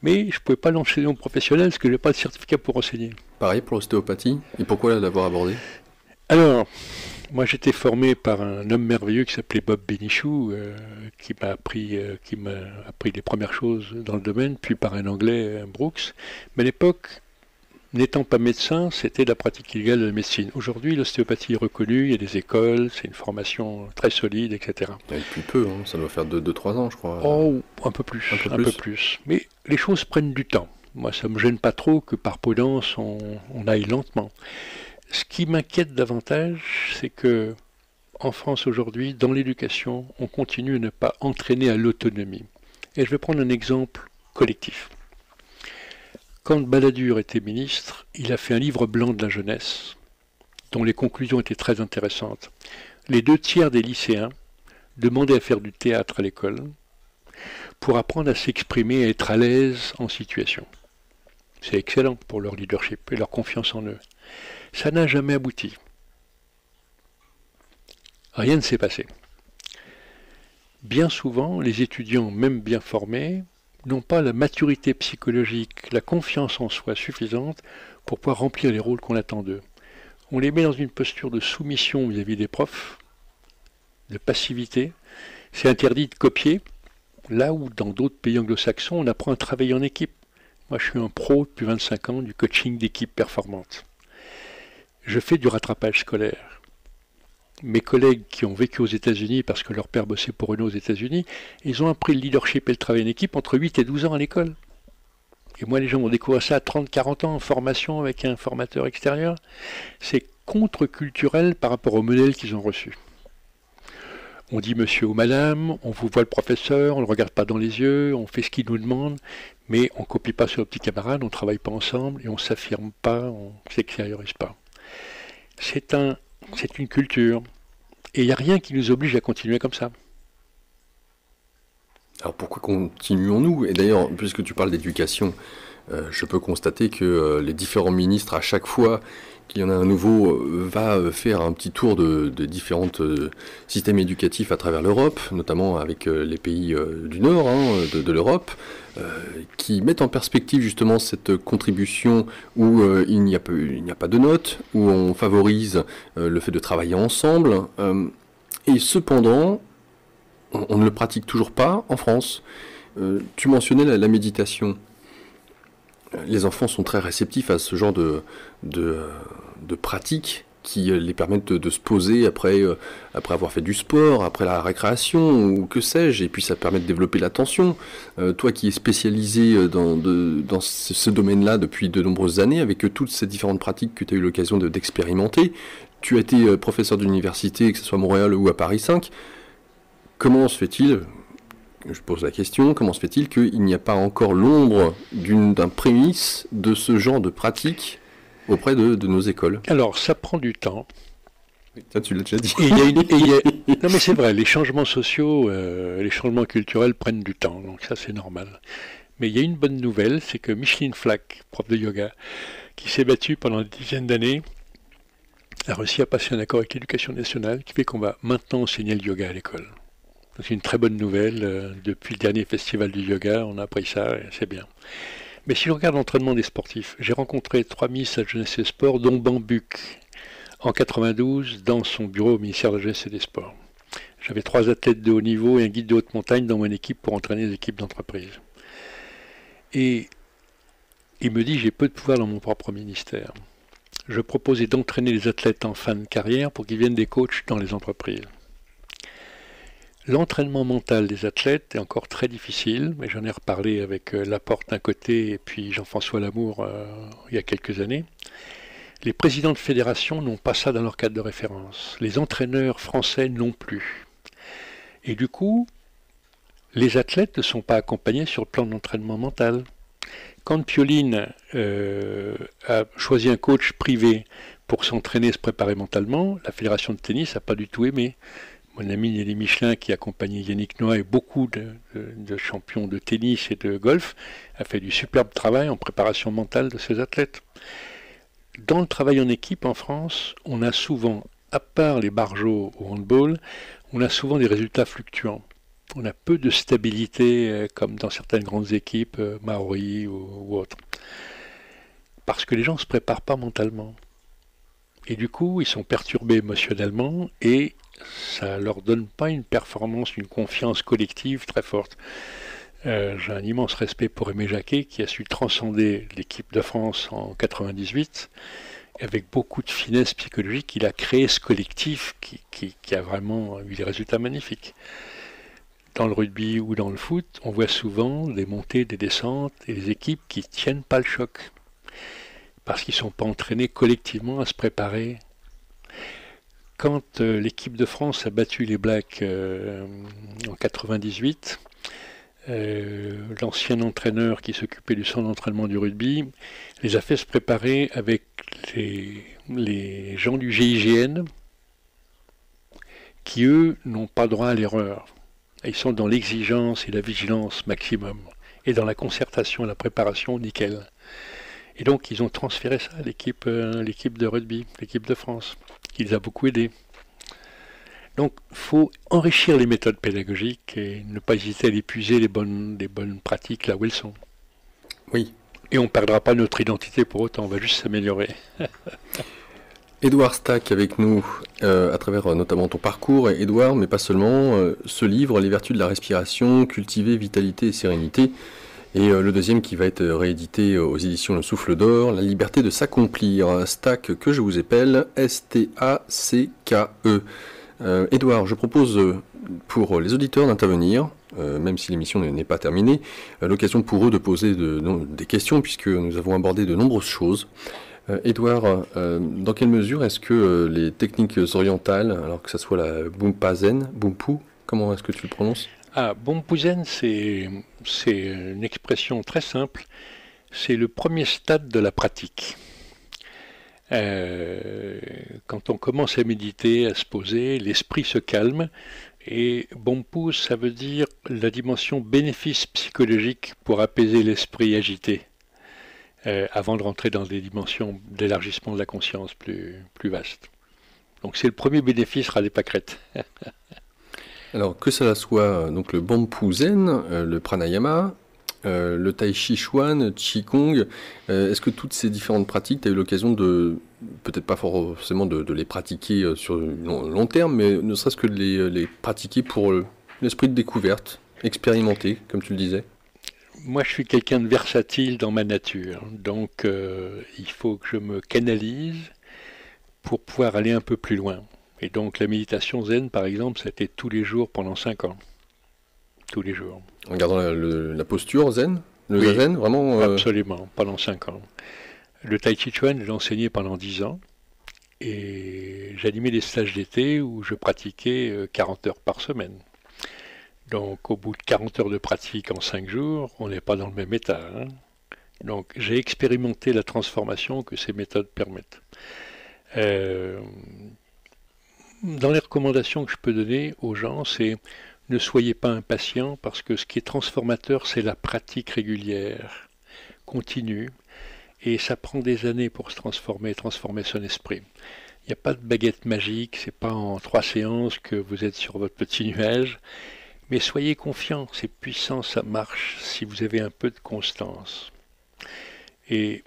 Mais je ne pouvais pas l'enseigner aux professionnels parce que je n'ai pas de certificat pour enseigner. Pareil pour l'ostéopathie. Et pourquoi l'avoir abordé? Alors, moi j'étais formé par un homme merveilleux qui s'appelait Bob Benichou, qui m'a appris les premières choses dans le domaine, puis par un anglais, Brooks. Mais à l'époque, n'étant pas médecin, c'était la pratique illégale de la médecine. Aujourd'hui, l'ostéopathie est reconnue, il y a des écoles, c'est une formation très solide, etc. Depuis peu, hein, ça doit faire 2-3 ans, je crois. Oh, un peu plus. Un peu plus. Mais les choses prennent du temps. Moi, ça ne me gêne pas trop que par prudence, on aille lentement. Ce qui m'inquiète davantage, c'est que en France aujourd'hui, dans l'éducation, on continue à ne pas entraîner à l'autonomie. Et je vais prendre un exemple collectif. Quand Balladur était ministre, il a fait un livre blanc de la jeunesse, dont les conclusions étaient très intéressantes. Les 2/3 des lycéens demandaient à faire du théâtre à l'école pour apprendre à s'exprimer, à être à l'aise en situation. C'est excellent pour leur leadership et leur confiance en eux. Ça n'a jamais abouti. Rien ne s'est passé. Bien souvent, les étudiants, même bien formés, n'ont pas la maturité psychologique, la confiance en soi suffisante pour pouvoir remplir les rôles qu'on attend d'eux. On les met dans une posture de soumission vis-à-vis des profs, de passivité. C'est interdit de copier, là où dans d'autres pays anglo-saxons, on apprend à travailler en équipe. Moi, je suis un pro depuis 25 ans du coaching d'équipe performante. Je fais du rattrapage scolaire. Mes collègues qui ont vécu aux États-Unis parce que leur père bossait pour Renault aux États-Unis, ils ont appris le leadership et le travail en équipe entre 8 et 12 ans à l'école. Et moi, les gens vont découvrir ça à 30-40 ans en formation avec un formateur extérieur. C'est contre-culturel par rapport au modèle qu'ils ont reçu. On dit monsieur ou madame, on vous voit le professeur, on ne le regarde pas dans les yeux, on fait ce qu'il nous demande, mais on ne copie pas sur nos petits camarades, on ne travaille pas ensemble et on ne s'affirme pas, on ne s'extériorise pas. C'est une culture. Et il n'y a rien qui nous oblige à continuer comme ça. Alors pourquoi continuons-nous? Et d'ailleurs, puisque tu parles d'éducation, je peux constater que les différents ministres, à chaque fois qu'il y en a un nouveau, va faire un petit tour de différents systèmes éducatifs à travers l'Europe, notamment avec les pays du Nord de l'Europe, qui mettent en perspective justement cette contribution où il n'y a pas de notes, où on favorise le fait de travailler ensemble, et cependant, on ne le pratique toujours pas en France. Tu mentionnais la méditation. Les enfants sont très réceptifs à ce genre de pratiques qui les permettent de se poser après avoir fait du sport, après la récréation, ou que sais-je, et puis ça permet de développer l'attention. Toi qui es spécialisé dans ce domaine-là depuis de nombreuses années, avec toutes ces différentes pratiques que tu as eu l'occasion d'expérimenter, tu as été professeur d'université, que ce soit à Montréal ou à Paris 5, comment se fait-il, je pose la question, comment se fait-il qu'il n'y a pas encore l'ombre d'un prémisse de ce genre de pratique auprès de nos écoles? Alors, ça prend du temps. Ça, tu l'as déjà dit. Non, mais c'est vrai, les changements sociaux, les changements culturels prennent du temps, donc ça, c'est normal. Mais il y a une bonne nouvelle, c'est que Micheline Flack, prof de yoga, qui s'est battue pendant des dizaines d'années, a réussi à passer un accord avec l'éducation nationale qui fait qu'on va maintenant enseigner le yoga à l'école. C'est une très bonne nouvelle. Depuis le dernier festival du yoga, on a appris ça et c'est bien. Mais si je regarde l'entraînement des sportifs, j'ai rencontré 3 Miss à Jeunesse et Sport, dont Bambuc, en 92, dans son bureau au ministère de la Jeunesse et des Sports. J'avais 3 athlètes de haut niveau et un guide de haute montagne dans mon équipe pour entraîner les équipes d'entreprise. Et il me dit, j'ai peu de pouvoir dans mon propre ministère. Je proposais d'entraîner les athlètes en fin de carrière pour qu'ils viennent des coachs dans les entreprises. L'entraînement mental des athlètes est encore très difficile, mais j'en ai reparlé avec Laporte d'un côté et puis Jean-François Lamour il y a quelques années. Les présidents de fédération n'ont pas ça dans leur cadre de référence. Les entraîneurs français non plus. Et du coup, les athlètes ne sont pas accompagnés sur le plan d'entraînement mental. Quand Pioline a choisi un coach privé pour s'entraîner, se préparer mentalement, la fédération de tennis n'a pas du tout aimé. Mon ami Nelly Michelin, qui accompagnait Yannick Noah et beaucoup de champions de tennis et de golf, a fait du superbe travail en préparation mentale de ses athlètes. Dans le travail en équipe en France, on a souvent, à part les barjots au handball, on a souvent des résultats fluctuants. On a peu de stabilité comme dans certaines grandes équipes, Maori ou autres. Parce que les gens ne se préparent pas mentalement. Et du coup, ils sont perturbés émotionnellement et ça ne leur donne pas une performance, une confiance collective très forte. J'ai un immense respect pour Aimé Jacquet qui a su transcender l'équipe de France en 98. Avec beaucoup de finesse psychologique, il a créé ce collectif qui a vraiment eu des résultats magnifiques. Dans le rugby ou dans le foot, on voit souvent des montées, des descentes et des équipes qui ne tiennent pas le choc. Parce qu'ils ne sont pas entraînés collectivement à se préparer. Quand l'équipe de France a battu les Blacks en 98, l'ancien entraîneur qui s'occupait du centre d'entraînement du rugby les a fait se préparer avec les gens du GIGN qui, eux, n'ont pas droit à l'erreur. Ils sont dans l'exigence et la vigilance maximum. Et dans la concertation et la préparation, nickel. Et donc, ils ont transféré ça à l'équipe de rugby, l'équipe de France, qui les a beaucoup aidés. Donc, il faut enrichir les méthodes pédagogiques et ne pas hésiter à épuiser les bonnes pratiques là où elles sont. Oui. Et on ne perdra pas notre identité pour autant, on va juste s'améliorer. Édouard Stack avec nous, à travers notamment ton parcours, Édouard, mais pas seulement, ce livre, Les vertus de la respiration, cultiver vitalité et sérénité, et le deuxième qui va être réédité aux éditions Le Souffle d'Or, La liberté de s'accomplir, Stack que je vous appelle S-T-A-C-K-E. Édouard, je propose pour les auditeurs d'intervenir, même si l'émission n'est pas terminée, l'occasion pour eux de poser des questions, puisque nous avons abordé de nombreuses choses. Édouard, dans quelle mesure est-ce que les techniques orientales, alors que ce soit la Bumpa Zen, Bumpu, comment est-ce que tu le prononces? Bumpu Zen, c'est une expression très simple. C'est le premier stade de la pratique. Quand on commence à méditer, à se poser, l'esprit se calme. Et Bumpu, ça veut dire la dimension bénéfice psychologique pour apaiser l'esprit agité. Avant de rentrer dans des dimensions d'élargissement de la conscience plus vastes. Donc c'est le premier bénéfice Radhepakret. Alors que cela soit donc le Bumpu Zen, le Pranayama, le Tai Chi Chuan, Qigong, est-ce que toutes ces différentes pratiques, tu as eu l'occasion de, peut-être pas forcément de les pratiquer sur long terme, mais ne serait-ce que de les pratiquer pour l'esprit de découverte, expérimenter, comme tu le disais? Moi, je suis quelqu'un de versatile dans ma nature, donc il faut que je me canalise pour pouvoir aller un peu plus loin. Et donc la méditation zen, par exemple, ça a été tous les jours pendant 5 ans. Tous les jours. En gardant la posture zen, oui, zen, vraiment absolument, pendant 5 ans. Le Tai Chi Chuan, je l'ai enseigné pendant 10 ans. Et j'animais des stages d'été où je pratiquais 40 heures par semaine. Donc au bout de 40 heures de pratique en 5 jours, on n'est pas dans le même état, hein. Donc j'ai expérimenté la transformation que ces méthodes permettent. Euh, dans les recommandations que je peux donner aux gens, c'est ne soyez pas impatients parce que ce qui est transformateur, c'est la pratique régulière, continue, et ça prend des années pour se transformer son esprit. Il n'y a pas de baguette magique, c'est pas en 3 séances que vous êtes sur votre petit nuage, mais soyez confiants, c'est puissant, ça marche si vous avez un peu de constance. Et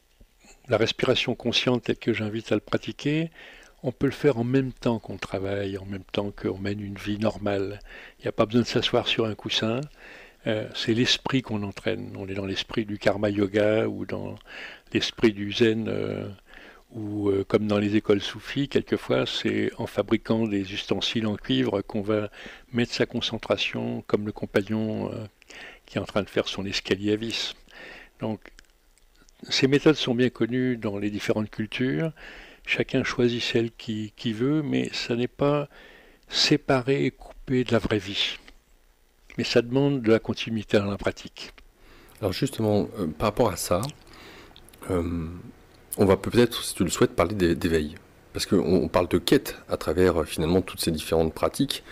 la respiration consciente telle que j'invite à le pratiquer, on peut le faire en même temps qu'on travaille, en même temps qu'on mène une vie normale. Il n'y a pas besoin de s'asseoir sur un coussin. C'est l'esprit qu'on entraîne. On est dans l'esprit du karma yoga ou dans l'esprit du zen ou comme dans les écoles soufis, quelquefois c'est en fabriquant des ustensiles en cuivre qu'on va mettre sa concentration comme le compagnon qui est en train de faire son escalier à vis. Donc ces méthodes sont bien connues dans les différentes cultures. Chacun choisit celle qui veut, mais ça n'est pas séparé et coupé de la vraie vie. Mais ça demande de la continuité dans la pratique. Alors justement, par rapport à ça, on va peut-être, si tu le souhaites, parler d'éveil. Parce qu'on parle de quête à travers finalement toutes ces différentes pratiques.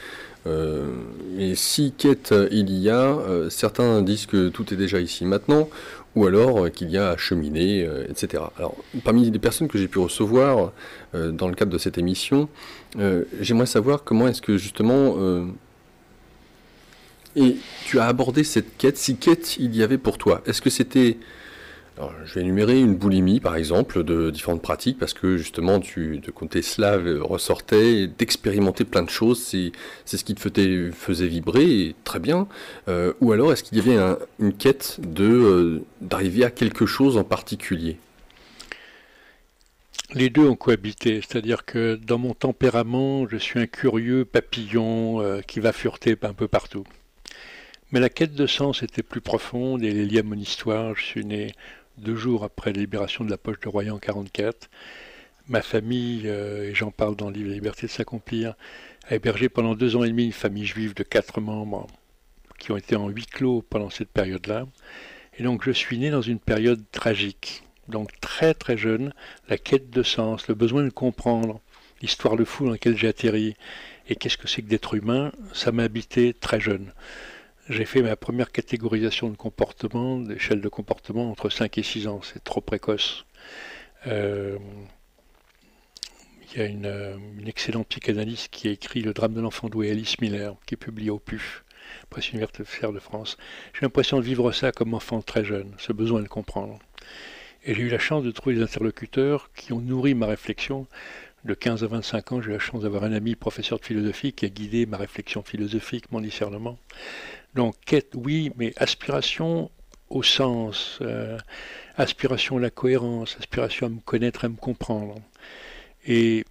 Et si quête il y a, certains disent que tout est déjà ici maintenant, ou alors qu'il y a à cheminer, etc. Alors, parmi les personnes que j'ai pu recevoir dans le cadre de cette émission, j'aimerais savoir comment est-ce que justement et tu as abordé cette quête, si quête il y avait pour toi. Est-ce que c'était, alors, je vais énumérer une boulimie par exemple de différentes pratiques parce que justement de quand tes slaves ressortait d'expérimenter plein de choses, c'est ce qui te faisait vibrer et très bien. Ou alors est-ce qu'il y avait une quête d'arriver à quelque chose en particulier? Les deux ont cohabité, c'est-à-dire que dans mon tempérament, je suis un curieux papillon qui va fureter un peu partout. Mais la quête de sens était plus profonde et elle est liée à mon histoire. Je suis né 2 jours après la libération de la poche de Royan en 1944. Ma famille, et j'en parle dans le livre La liberté de s'accomplir, a hébergé pendant 2 ans et demi une famille juive de 4 membres qui ont été en huis clos pendant cette période-là. Et donc je suis né dans une période tragique. Donc très très jeune, la quête de sens, le besoin de comprendre l'histoire de fou dans laquelle j'ai atterri et qu'est-ce que c'est que d'être humain, ça m'a habité très jeune. J'ai fait ma première catégorisation de comportement, d'échelle de comportement, entre 5 et 6 ans. C'est trop précoce. Il y a une excellente psychanalyste qui a écrit Le drame de l'enfant doué, Alice Miller, qui est publié au PUF, Presse universitaire de France. J'ai l'impression de vivre ça comme enfant très jeune, ce besoin de comprendre. Et j'ai eu la chance de trouver des interlocuteurs qui ont nourri ma réflexion. De 15 à 25 ans, j'ai eu la chance d'avoir un ami professeur de philosophie qui a guidé ma réflexion philosophique, mon discernement. Donc, quête, oui, mais aspiration au sens, aspiration à la cohérence, aspiration à me connaître, à me comprendre. Et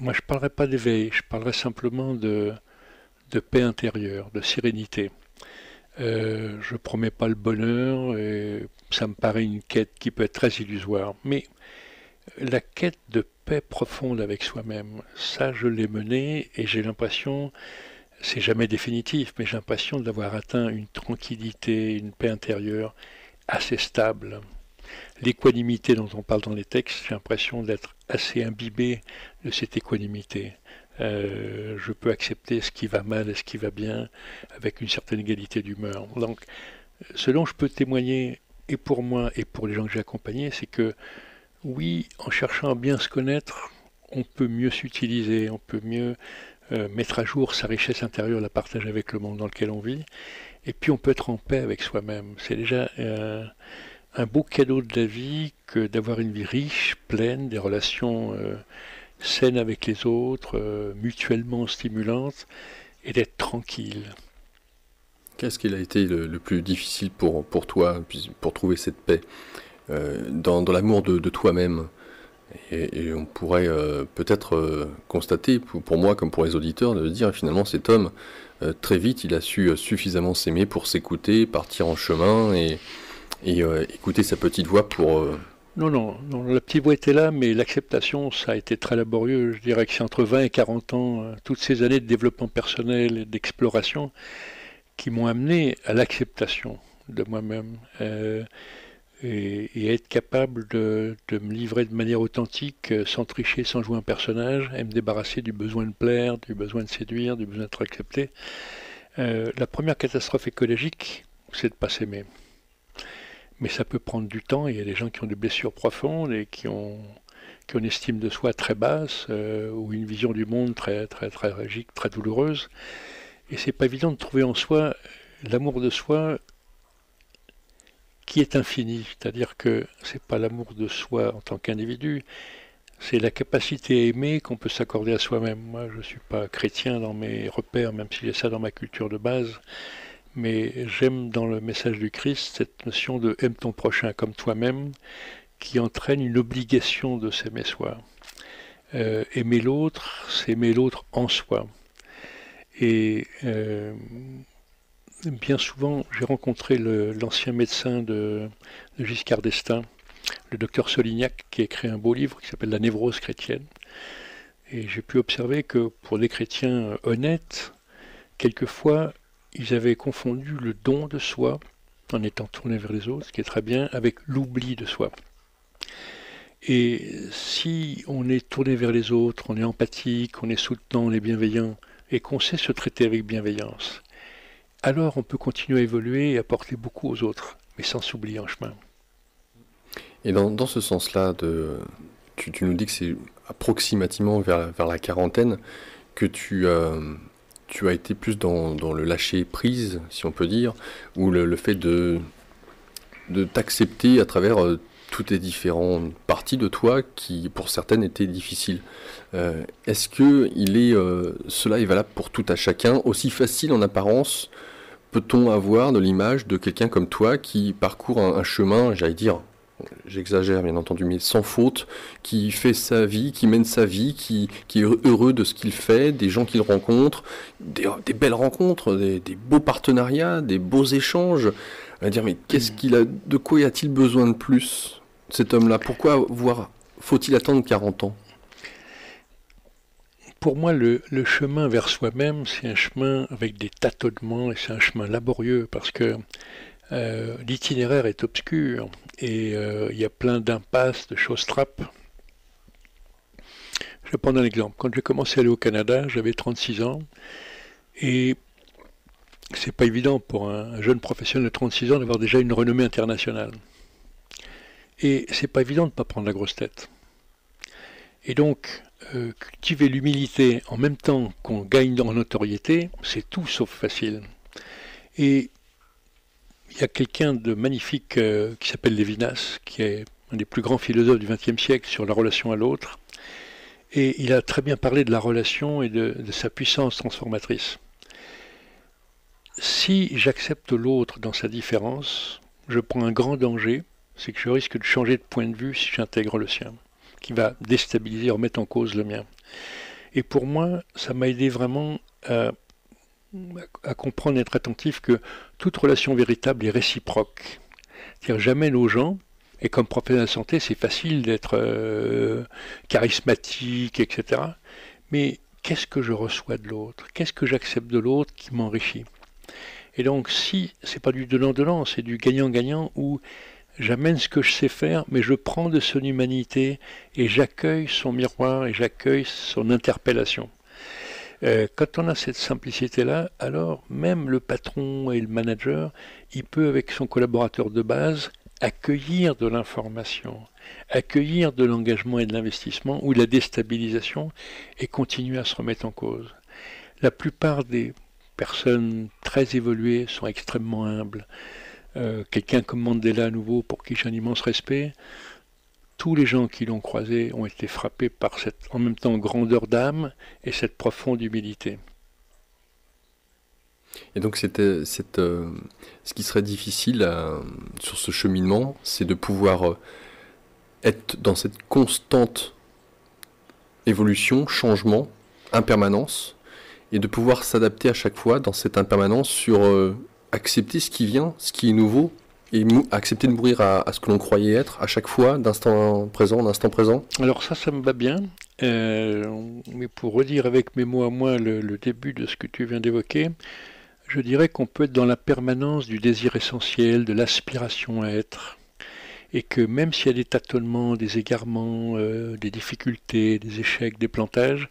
moi, je ne parlerai pas d'éveil, je parlerai simplement de paix intérieure, de sérénité. Je ne promets pas le bonheur, et ça me paraît une quête qui peut être très illusoire. Mais la quête de paix profonde avec soi-même, ça, je l'ai menée et j'ai l'impression, c'est jamais définitif, mais j'ai l'impression d'avoir atteint une tranquillité, une paix intérieure assez stable. L'équanimité dont on parle dans les textes, j'ai l'impression d'être assez imbibé de cette équanimité. Je peux accepter ce qui va mal et ce qui va bien avec une certaine égalité d'humeur. Donc, ce dont je peux témoigner, et pour moi et pour les gens que j'ai accompagnés, c'est que oui, en cherchant à bien se connaître, on peut mieux s'utiliser, on peut mieux mettre à jour sa richesse intérieure, la partager avec le monde dans lequel on vit, et puis on peut être en paix avec soi-même. C'est déjà un beau cadeau de la vie que d'avoir une vie riche, pleine, des relations saines avec les autres, mutuellement stimulantes, et d'être tranquille. Qu'est-ce qui a été le plus difficile pour toi, pour trouver cette paix dans l'amour de toi-même? Et on pourrait peut-être constater, pour moi comme pour les auditeurs, de dire finalement cet homme, très vite, il a su suffisamment s'aimer pour s'écouter, partir en chemin et écouter sa petite voix pour... Non, la petite voix était là, mais l'acceptation, ça a été très laborieux. Je dirais que c'est entre 20 et 40 ans, toutes ces années de développement personnel et d'exploration, qui m'ont amené à l'acceptation de moi-même et être capable de me livrer de manière authentique, sans tricher, sans jouer un personnage, et me débarrasser du besoin de plaire, du besoin de séduire, du besoin d'être accepté. La première catastrophe écologique, c'est de ne pas s'aimer. Mais ça peut prendre du temps. Il y a des gens qui ont des blessures profondes et qui ont une estime de soi très basse ou une vision du monde très tragique, très douloureuse. Et c'est pas évident de trouver en soi l'amour de soi qui est infini. C'est-à-dire que c'est pas l'amour de soi en tant qu'individu, c'est la capacité à aimer qu'on peut s'accorder à soi-même. Moi, je suis pas chrétien dans mes repères, même si j'ai ça dans ma culture de base. Mais j'aime dans le message du Christ cette notion de aime ton prochain comme toi-même, qui entraîne une obligation de s'aimer soi. Aimer l'autre, c'est aimer l'autre en soi. Et bien souvent, j'ai rencontré l'ancien médecin de Giscard d'Estaing, le docteur Solignac, qui a écrit un beau livre qui s'appelle La névrose chrétienne. Et j'ai pu observer que pour des chrétiens honnêtes, quelquefois, ils avaient confondu le don de soi, en étant tourné vers les autres, ce qui est très bien, avec l'oubli de soi. Et si on est tourné vers les autres, on est empathique, on est soutenant, on est bienveillant, et qu'on sait se traiter avec bienveillance, alors on peut continuer à évoluer et apporter beaucoup aux autres, mais sans s'oublier en chemin. Et dans ce sens-là, tu nous dis que c'est approximativement vers la quarantaine que tu as été plus dans le lâcher-prise, si on peut dire, ou le fait de t'accepter à travers toutes les différentes parties de toi qui, pour certaines, étaient difficiles. Est-ce que cela est valable pour tout à chacun, aussi facile en apparence peut-on avoir de l'image de quelqu'un comme toi qui parcourt un chemin, j'allais dire, j'exagère bien entendu, mais sans faute, qui fait sa vie, qui mène sa vie, qui est heureux de ce qu'il fait, des gens qu'il rencontre, des belles rencontres, des beaux partenariats, des beaux échanges. On va dire, mais de quoi a-t-il besoin de plus, cet homme-là? Pourquoi faut-il attendre 40 ans? Pour moi, le chemin vers soi-même, c'est un chemin avec des tâtonnements et c'est un chemin laborieux parce que l'itinéraire est obscur et il y a plein d'impasses, de choses-trappes. Je vais prendre un exemple. Quand j'ai commencé à aller au Canada, j'avais 36 ans et c'est pas évident pour un jeune professionnel de 36 ans d'avoir déjà une renommée internationale. Et c'est pas évident de ne pas prendre la grosse tête. Et donc, cultiver l'humilité en même temps qu'on gagne en notoriété, c'est tout sauf facile. Et il y a quelqu'un de magnifique qui s'appelle Lévinas, qui est un des plus grands philosophes du XXe siècle sur la relation à l'autre. Et il a très bien parlé de la relation et de sa puissance transformatrice. Si j'accepte l'autre dans sa différence, je prends un grand danger, c'est que je risque de changer de point de vue si j'intègre le sien, qui va déstabiliser, remettre en cause le mien. Et pour moi, ça m'a aidé vraiment à comprendre et être attentif que toute relation véritable est réciproque. C'est-à-dire j'amène aux gens, et comme professionnel de santé, c'est facile d'être charismatique, etc. Mais qu'est-ce que je reçois de l'autre? Qu'est-ce que j'accepte de l'autre qui m'enrichit? Et donc si c'est pas du donnant-donnant, c'est du gagnant-gagnant où j'amène ce que je sais faire, mais je prends de son humanité et j'accueille son miroir et j'accueille son interpellation. Quand on a cette simplicité-là, alors même le patron et le manager, il peut avec son collaborateur de base accueillir de l'information, accueillir de l'engagement et de l'investissement ou de la déstabilisation et continuer à se remettre en cause. La plupart des personnes très évoluées sont extrêmement humbles. Quelqu'un comme Mandela à nouveau, pour qui j'ai un immense respect, tous les gens qui l'ont croisé ont été frappés par cette, en même temps, grandeur d'âme et cette profonde humilité. Et donc ce qui serait difficile sur ce cheminement, c'est de pouvoir être dans cette constante évolution, changement, impermanence, et de pouvoir s'adapter à chaque fois dans cette impermanence sur accepter ce qui vient, ce qui est nouveau, et accepter de mourir à ce que l'on croyait être à chaque fois, d'instant présent. Alors ça me va bien, mais pour redire avec mes mots à moi le début de ce que tu viens d'évoquer, Je dirais qu'on peut être dans la permanence du désir essentiel, de l'aspiration à être, et que même s'il y a des tâtonnements, des égarements, des difficultés, des échecs, des plantages,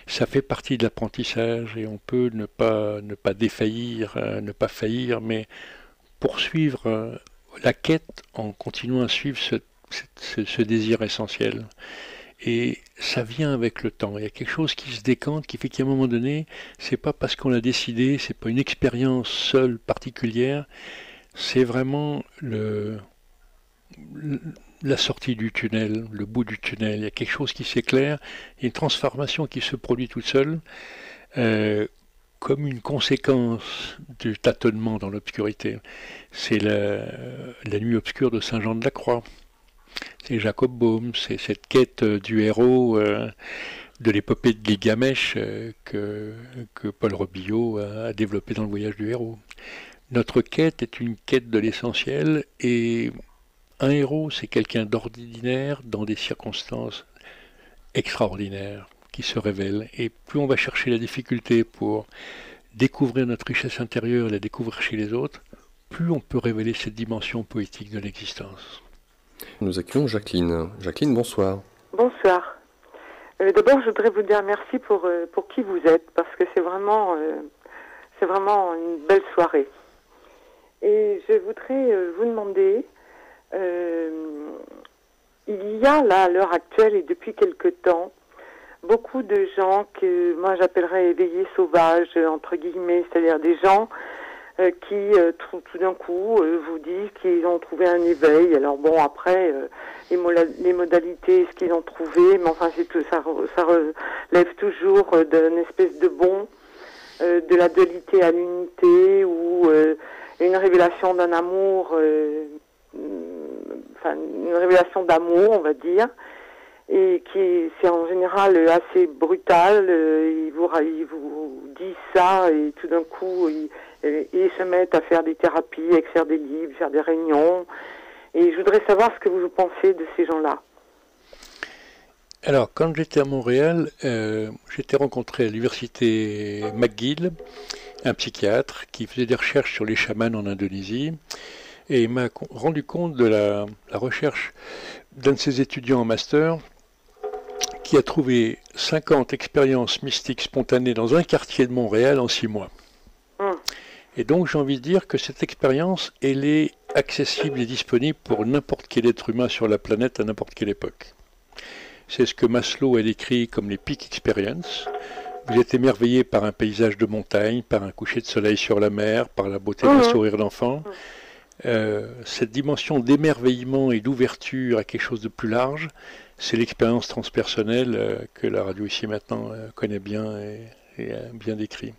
ça fait partie de l'apprentissage et on peut ne pas défaillir, ne pas faillir, mais poursuivre la quête en continuant à suivre ce désir essentiel. Et ça vient avec le temps. Il y a quelque chose qui se décante, qui fait qu'à un moment donné, c'est pas parce qu'on l'a décidé, c'est pas une expérience seule, particulière, c'est vraiment la sortie du tunnel, le bout du tunnel. Il y a quelque chose qui s'éclaire, il y a une transformation qui se produit toute seule, comme une conséquence du tâtonnement dans l'obscurité. C'est la nuit obscure de Saint Jean de la Croix. C'est Jacob Böhm, c'est cette quête du héros de l'épopée de Gilgamesh que Paul Robillot a développé dans le voyage du héros. Notre quête est une quête de l'essentiel et un héros, c'est quelqu'un d'ordinaire dans des circonstances extraordinaires qui se révèlent. Et plus on va chercher la difficulté pour découvrir notre richesse intérieure et la découvrir chez les autres, plus on peut révéler cette dimension poétique de l'existence. Nous accueillons Jacqueline. Jacqueline, bonsoir. Bonsoir. D'abord, je voudrais vous dire merci pour qui vous êtes, parce que c'est vraiment une belle soirée. Et je voudrais vous demander, il y a là, à l'heure actuelle et depuis quelque temps, beaucoup de gens que moi j'appellerais éveillés sauvages, entre guillemets, c'est-à-dire des gens qui tout d'un coup vous disent qu'ils ont trouvé un éveil. Alors bon, après les modalités, ce qu'ils ont trouvé, mais enfin ça relève toujours d'une espèce de bon, de la dualité à l'unité, ou une révélation d'un amour, une révélation d'amour, on va dire, et c'est en général assez brutal. Ils vous disent ça et tout d'un coup ils se mettent à faire des thérapies, à écrire des livres, faire des réunions. Et je voudrais savoir ce que vous pensez de ces gens-là. Alors, quand j'étais à Montréal, j'étais rencontré à l'université McGill, un psychiatre qui faisait des recherches sur les chamans en Indonésie, et il m'a rendu compte de la recherche d'un de ses étudiants en master qui a trouvé 50 expériences mystiques spontanées dans un quartier de Montréal en 6 mois. Et donc j'ai envie de dire que cette expérience, elle est accessible et disponible pour n'importe quel être humain sur la planète à n'importe quelle époque. C'est ce que Maslow a décrit comme les peak experience. Vous êtes émerveillé par un paysage de montagne, par un coucher de soleil sur la mer, par la beauté d'un sourire d'enfant. Cette dimension d'émerveillement et d'ouverture à quelque chose de plus large, c'est l'expérience transpersonnelle que la radio ici maintenant connaît bien et a bien décrit.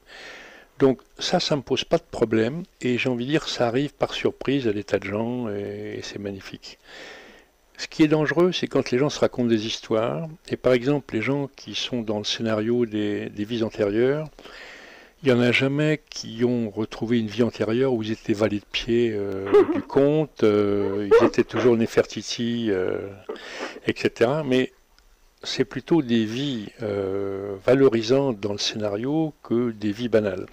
Donc ça me pose pas de problème, et j'ai envie de dire ça arrive par surprise à des tas de gens, et c'est magnifique. Ce qui est dangereux, c'est quand les gens se racontent des histoires, et par exemple les gens qui sont dans le scénario des vies antérieures, il n'y en a jamais qui ont retrouvé une vie antérieure où ils étaient valets de pied du conte, ils étaient toujours Néfertiti, etc. Mais c'est plutôt des vies valorisantes dans le scénario que des vies banales.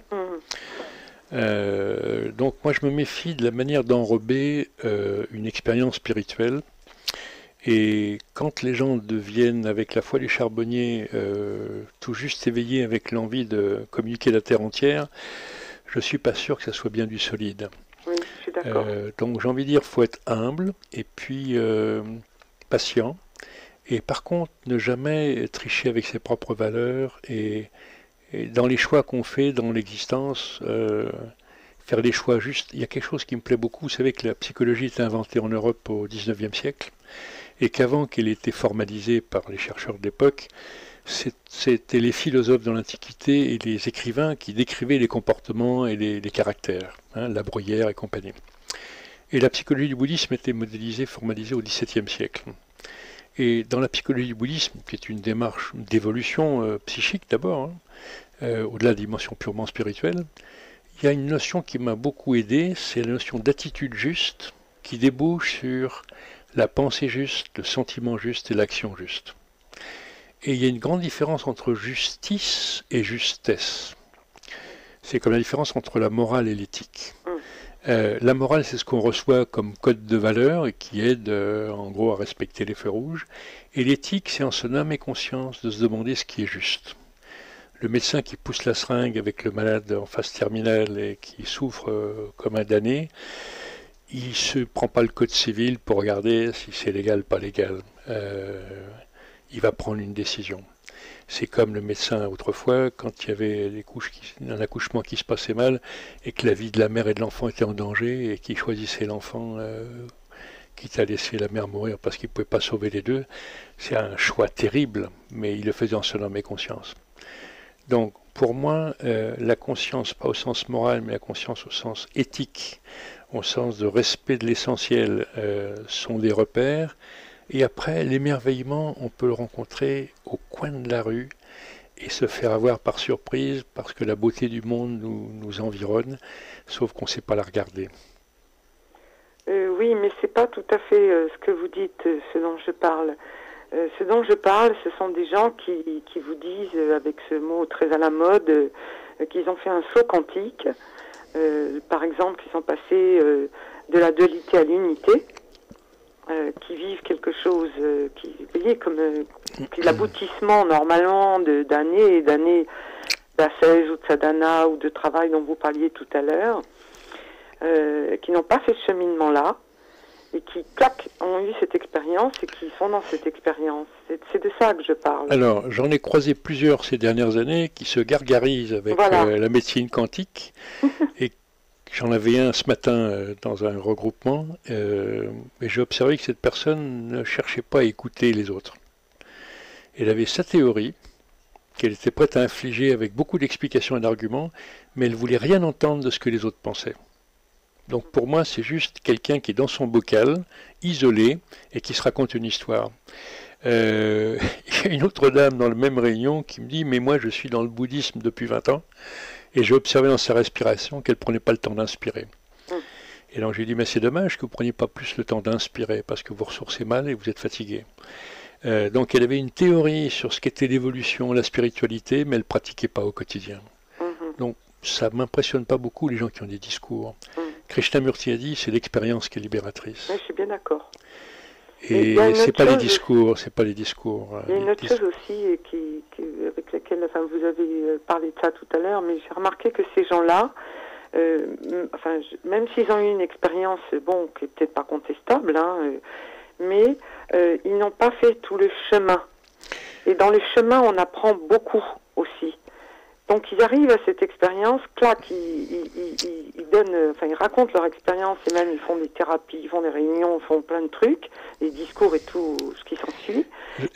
Donc moi je me méfie de la manière d'enrober une expérience spirituelle. Et quand les gens deviennent, avec la foi des charbonniers, tout juste éveillés avec l'envie de communiquer la terre entière, je ne suis pas sûr que ça soit bien du solide. Oui, je suis d'accord. Donc j'ai envie de dire, il faut être humble et puis patient. Et par contre, ne jamais tricher avec ses propres valeurs et dans les choix qu'on fait dans l'existence, faire des choix justes. Il y a quelque chose qui me plaît beaucoup. Vous savez que la psychologie est inventée en Europe au XIXe siècle. Et qu'avant qu'elle ait été formalisée par les chercheurs de l'époque, c'était les philosophes dans l'Antiquité et les écrivains qui décrivaient les comportements et les caractères, La Bruyère et compagnie. Et la psychologie du bouddhisme était modélisée, formalisée au XVIIe siècle. Et dans la psychologie du bouddhisme, qui est une démarche d'évolution psychique d'abord, au-delà des dimensions purement spirituelles, il y a une notion qui m'a beaucoup aidé, c'est la notion d'attitude juste, qui débouche sur la pensée juste, le sentiment juste et l'action juste. Et il y a une grande différence entre justice et justesse. C'est comme la différence entre la morale et l'éthique. Mm. La morale, c'est ce qu'on reçoit comme code de valeur et qui aide en gros à respecter les feux rouges. Et l'éthique, c'est en son âme et conscience de se demander ce qui est juste. Le médecin qui pousse la seringue avec le malade en phase terminale et qui souffre comme un damné, il ne se prend pas le code civil pour regarder si c'est légal ou pas légal. Il va prendre une décision. C'est comme le médecin autrefois, quand il y avait un accouchement qui se passait mal et que la vie de la mère et de l'enfant était en danger et qu'il choisissait l'enfant quitte à laisser la mère mourir parce qu'il ne pouvait pas sauver les deux. C'est un choix terrible, mais il le faisait en son âme et conscience. Donc pour moi, la conscience, pas au sens moral, mais la conscience au sens éthique, au sens de respect de l'essentiel, sont des repères. Et après, l'émerveillement, on peut le rencontrer au coin de la rue et se faire avoir par surprise parce que la beauté du monde nous environne, sauf qu'on ne sait pas la regarder. Oui, mais c'est pas tout à fait ce que vous dites, ce dont je parle. Ce dont je parle, ce sont des gens qui vous disent, avec ce mot très à la mode, qu'ils ont fait un saut quantique. Par exemple, qu'ils sont passés de la dualité à l'unité. Qui vivent quelque chose qui, vous voyez, comme l'aboutissement normalement d'années et d'années d'ascèse ou de sadhana ou de travail dont vous parliez tout à l'heure, qui n'ont pas fait ce cheminement-là et qui, clac, ont eu cette expérience et qui sont dans cette expérience. C'est de ça que je parle. Alors, j'en ai croisé plusieurs ces dernières années qui se gargarisent avec la médecine quantique et j'en avais un ce matin dans un regroupement, et j'ai observé que cette personne ne cherchait pas à écouter les autres. Elle avait sa théorie, qu'elle était prête à infliger avec beaucoup d'explications et d'arguments, mais elle ne voulait rien entendre de ce que les autres pensaient. Donc pour moi, c'est juste quelqu'un qui est dans son bocal, isolé, et qui se raconte une histoire. Il y a une autre dame dans la même réunion qui me dit « Mais moi, je suis dans le bouddhisme depuis 20 ans. » Et j'ai observé dans sa respiration qu'elle ne prenait pas le temps d'inspirer. Et donc j'ai dit, mais c'est dommage que vous ne preniez pas plus le temps d'inspirer, parce que vous ressourcez mal et vous êtes fatigué. Donc elle avait une théorie sur ce qu'était l'évolution, la spiritualité, mais elle ne pratiquait pas au quotidien. Donc ça ne m'impressionne pas beaucoup les gens qui ont des discours. Krishnamurti a dit, c'est l'expérience qui est libératrice. Oui, je suis bien d'accord. Et c'est pas les discours, c'est pas les discours. Il y a une autre chose aussi avec laquelle vous avez parlé de ça tout à l'heure, mais j'ai remarqué que ces gens-là, même s'ils ont eu une expérience, bon, qui est peut-être pas contestable, mais ils n'ont pas fait tout le chemin. Et dans le chemin, on apprend beaucoup aussi. Donc ils arrivent à cette expérience, clac, ils donnent, ils racontent leur expérience et même ils font des thérapies, ils font des réunions, ils font plein de trucs, des discours et tout ce qui s'ensuit,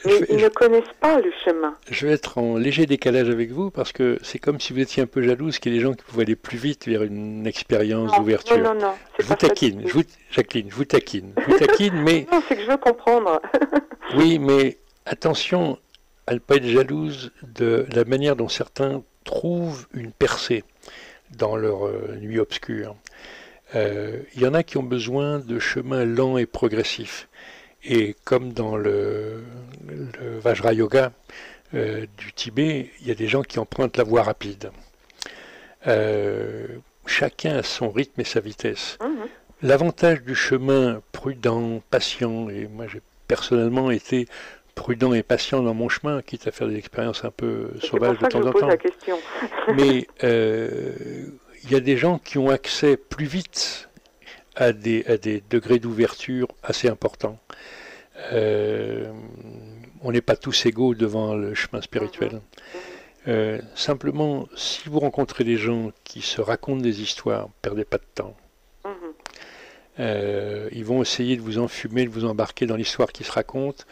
mais ils ne connaissent pas le chemin. Je vais être en léger décalage avec vous parce que c'est comme si vous étiez un peu jalouse qu'il y ait des gens qui pouvaient aller plus vite vers une expérience d'ouverture. Non, je vous taquine, Jacqueline, je vous taquine, mais... Non, c'est que je veux comprendre. Oui, mais attention à ne pas être jalouse de la manière dont certains trouvent une percée dans leur nuit obscure. Il y en a qui ont besoin de chemins lents et progressifs. Et comme dans le Vajra Yoga du Tibet, il y a des gens qui empruntent la voie rapide. Chacun a son rythme et sa vitesse. L'avantage du chemin prudent, patient, et moi j'ai personnellement été prudent et patient dans mon chemin, quitte à faire des expériences un peu sauvages de temps en temps. Mais il y a des gens qui ont accès plus vite à des degrés d'ouverture assez importants. On n'est pas tous égaux devant le chemin spirituel. Simplement, si vous rencontrez des gens qui se racontent des histoires, ne perdez pas de temps. Ils vont essayer de vous enfumer, de vous embarquer dans l'histoire qui se raconte.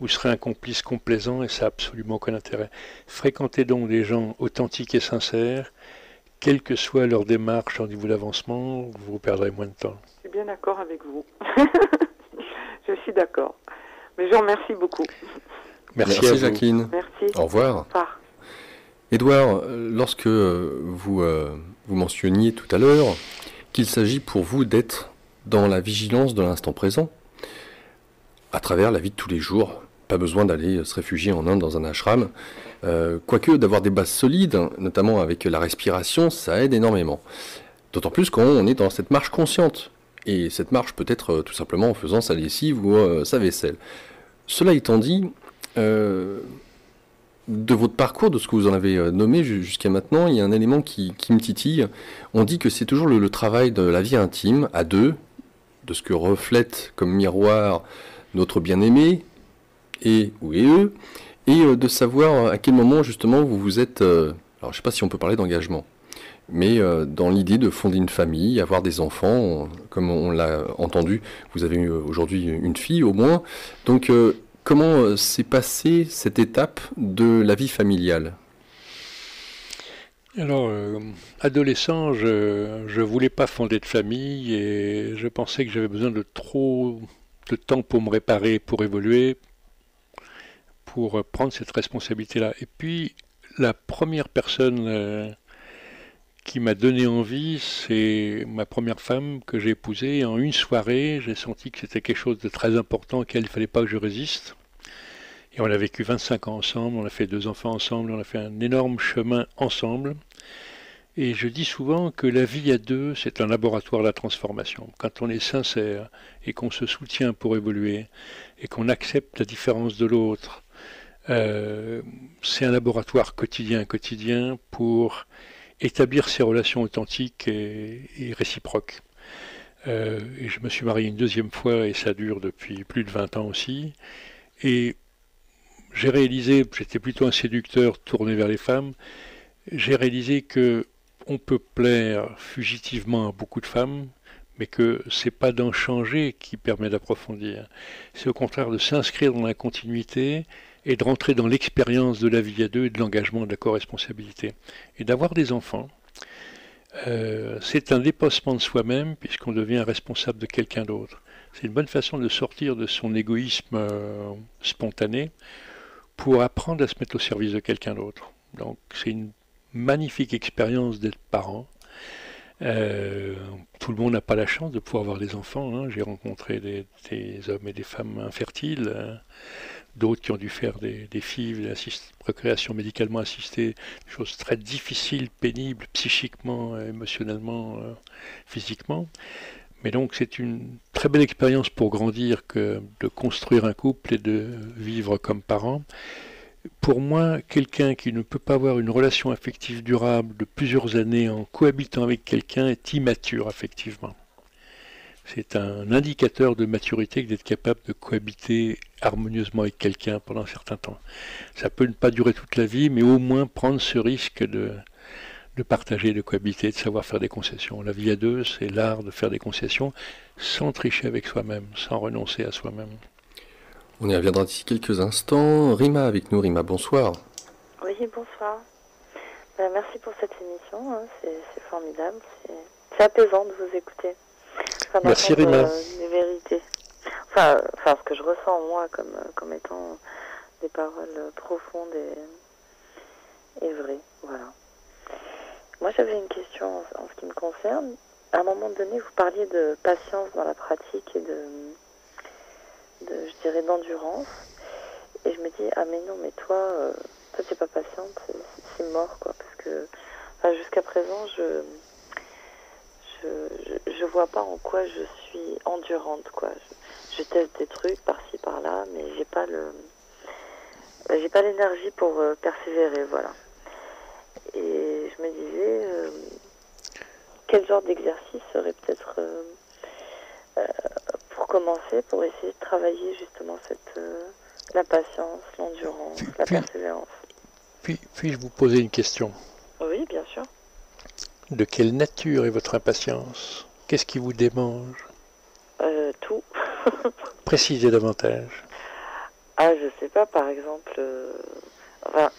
Vous serez un complice complaisant et ça n'a absolument aucun intérêt. Fréquentez donc des gens authentiques et sincères, quelle que soit leur démarche au niveau d'avancement, vous perdrez moins de temps. Je suis bien d'accord avec vous. Je suis d'accord. Mais je vous remercie beaucoup. Merci à vous. Jacqueline. Merci. Au revoir. Au revoir. Édouard, lorsque vous mentionniez tout à l'heure qu'il s'agit pour vous d'être dans la vigilance de l'instant présent, à travers la vie de tous les jours, pas besoin d'aller se réfugier en Inde dans un ashram. Quoique d'avoir des bases solides, notamment avec la respiration, ça aide énormément. D'autant plus quand on est dans cette marche consciente. Et cette marche peut être tout simplement en faisant sa lessive ou sa vaisselle. Cela étant dit, de votre parcours, de ce que vous en avez nommé jusqu'à maintenant, il y a un élément qui me titille. On dit que c'est toujours le travail de la vie intime, à deux, de ce que reflète comme miroir notre bien-aimé, et ou et eux, et de savoir à quel moment justement vous vous êtes... alors je ne sais pas si on peut parler d'engagement, mais dans l'idée de fonder une famille, avoir des enfants, comme on l'a entendu, vous avez aujourd'hui une fille au moins, donc... comment s'est passée cette étape de la vie familiale? Alors, adolescent, je voulais pas fonder de famille et je pensais que j'avais besoin de trop de temps pour me réparer, pour évoluer, pour prendre cette responsabilité-là. Et puis, la première personne qui m'a donné envie, c'est ma première femme que j'ai épousée. En une soirée, j'ai senti que c'était quelque chose de très important auquel il ne fallait pas que je résiste. Et on a vécu 25 ans ensemble, on a fait 2 enfants ensemble, on a fait un énorme chemin ensemble. Et je dis souvent que la vie à deux, c'est un laboratoire de la transformation. Quand on est sincère et qu'on se soutient pour évoluer et qu'on accepte la différence de l'autre, c'est un laboratoire quotidien pour établir ces relations authentiques et réciproques. Et je me suis marié une deuxième fois et ça dure depuis plus de 20 ans aussi. Et j'ai réalisé, j'étais plutôt un séducteur tourné vers les femmes, j'ai réalisé que on peut plaire fugitivement à beaucoup de femmes, mais que c'est pas d'en changer qui permet d'approfondir. C'est au contraire de s'inscrire dans la continuité et de rentrer dans l'expérience de la vie à deux et de l'engagement, de la co-responsabilité. Et d'avoir des enfants, c'est un dépassement de soi-même puisqu'on devient responsable de quelqu'un d'autre. C'est une bonne façon de sortir de son égoïsme spontané pour apprendre à se mettre au service de quelqu'un d'autre. Donc c'est une magnifique expérience d'être parent. Tout le monde n'a pas la chance de pouvoir avoir des enfants. Hein. J'ai rencontré des hommes et des femmes infertiles, d'autres qui ont dû faire des FIV, des procréation médicalement assistée, des choses très difficiles, pénibles, psychiquement, émotionnellement, physiquement. Mais donc c'est une très belle expérience pour grandir que de construire un couple et de vivre comme parent. Pour moi, quelqu'un qui ne peut pas avoir une relation affective durable de plusieurs années en cohabitant avec quelqu'un est immature affectivement. C'est un indicateur de maturité que d'être capable de cohabiter harmonieusement avec quelqu'un pendant un certain temps. Ça peut ne pas durer toute la vie, mais au moins prendre ce risque de partager, de cohabiter, de savoir faire des concessions. La vie à deux, c'est l'art de faire des concessions sans tricher avec soi-même, sans renoncer à soi-même. On y reviendra d'ici quelques instants. Rima avec nous. Rima, bonsoir. Oui, bonsoir. Merci pour cette émission, hein. C'est formidable, c'est apaisant de vous écouter. Enfin, merci Rima. Des vérités. Enfin, ce que je ressens moi comme étant des paroles profondes et vraies. Voilà. Moi, j'avais une question en ce qui me concerne. À un moment donné, vous parliez de patience dans la pratique et je dirais, d'endurance. Et je me dis, ah mais non, mais toi t'es pas patiente, c'est mort, quoi. Parce que, enfin, jusqu'à présent, je vois pas en quoi je suis endurante, quoi. Je teste des trucs par-ci, par-là, mais j'ai pas l'énergie pour persévérer, voilà. Et je me disais, quel genre d'exercice serait peut-être pour commencer, pour essayer de travailler justement la patience, l'endurance, la persévérance. Puis-je vous poser une question? Oui, bien sûr. De quelle nature est votre impatience? Qu'est-ce qui vous démange? Tout. Précisez davantage. Ah, je sais pas, par exemple... Enfin,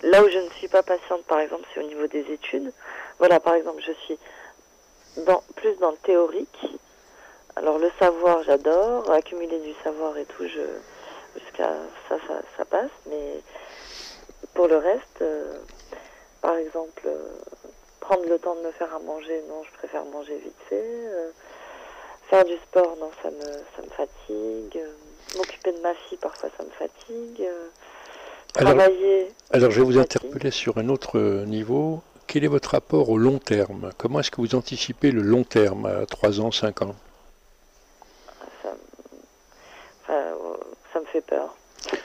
là où je ne suis pas patiente, par exemple, c'est au niveau des études. Voilà, par exemple, je suis plus dans le théorique. Alors, le savoir, j'adore. Accumuler du savoir et tout, jusqu'à ça passe. Mais pour le reste, par exemple, prendre le temps de me faire à manger, non, je préfère manger vite fait. Faire du sport, non, ça me fatigue. M'occuper de ma fille, parfois ça me fatigue. Alors, Travailler. alors je vais vous ça me fatigue. interpeller sur un autre niveau. Quel est votre rapport au long terme? Comment est-ce que vous anticipez le long terme à 3 ans, 5 ans? Ça, ça me fait peur. Ça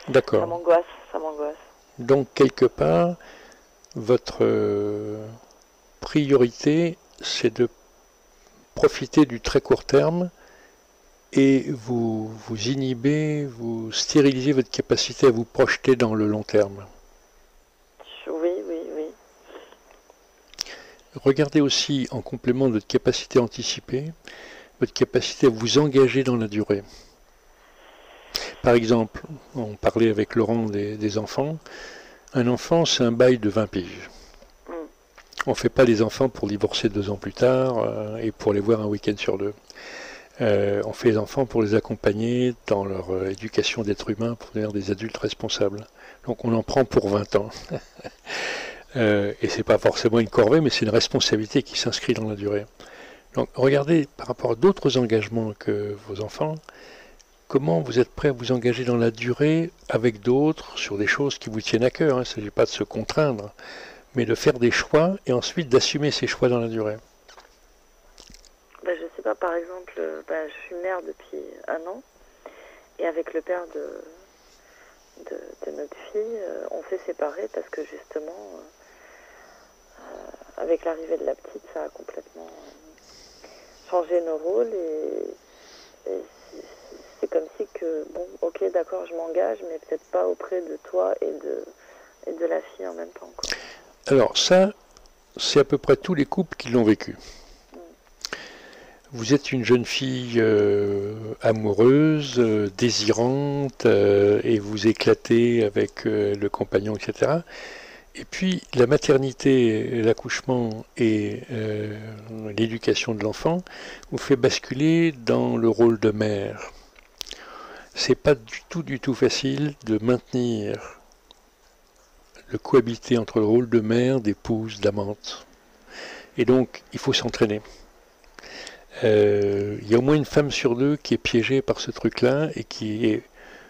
D'accord. m'angoisse, ça m'angoisse. Donc, quelque part, votre priorité, c'est de profiter du très court terme et vous inhibez, vous stérilisez votre capacité à vous projeter dans le long terme. Oui, oui, oui. Regardez aussi, en complément de votre capacité à anticiper, votre capacité à vous engager dans la durée. Par exemple, on parlait avec Laurent des enfants. Un enfant, c'est un bail de 20 piges. Mm. On ne fait pas les enfants pour divorcer 2 ans plus tard et pour les voir un week-end sur 2. On fait les enfants pour les accompagner dans leur éducation d'être humain, pour devenir des adultes responsables. Donc on en prend pour 20 ans. Et c'est pas forcément une corvée, mais c'est une responsabilité qui s'inscrit dans la durée. Donc regardez par rapport à d'autres engagements que vos enfants, comment vous êtes prêt à vous engager dans la durée avec d'autres sur des choses qui vous tiennent à cœur. Il ne s'agit pas de se contraindre, mais de faire des choix et ensuite d'assumer ces choix dans la durée. Je sais pas, par exemple, je suis mère depuis 1 an et avec le père de notre fille, on s'est séparés parce que justement, avec l'arrivée de la petite, ça a complètement changé nos rôles et c'est comme si que, bon, ok, d'accord, je m'engage, mais peut-être pas auprès de toi et de la fille en même temps, quoi. Alors ça, c'est à peu près tous les couples qui l'ont vécu. Vous êtes une jeune fille amoureuse, désirante, et vous éclatez avec le compagnon, etc. Et puis la maternité, l'accouchement et l'éducation de l'enfant vous fait basculer dans le rôle de mère. C'est pas du tout facile de maintenir le cohabiter entre le rôle de mère, d'épouse, d'amante. Et donc il faut s'entraîner. Il y a au moins une femme sur 2 qui est piégée par ce truc-là et qui est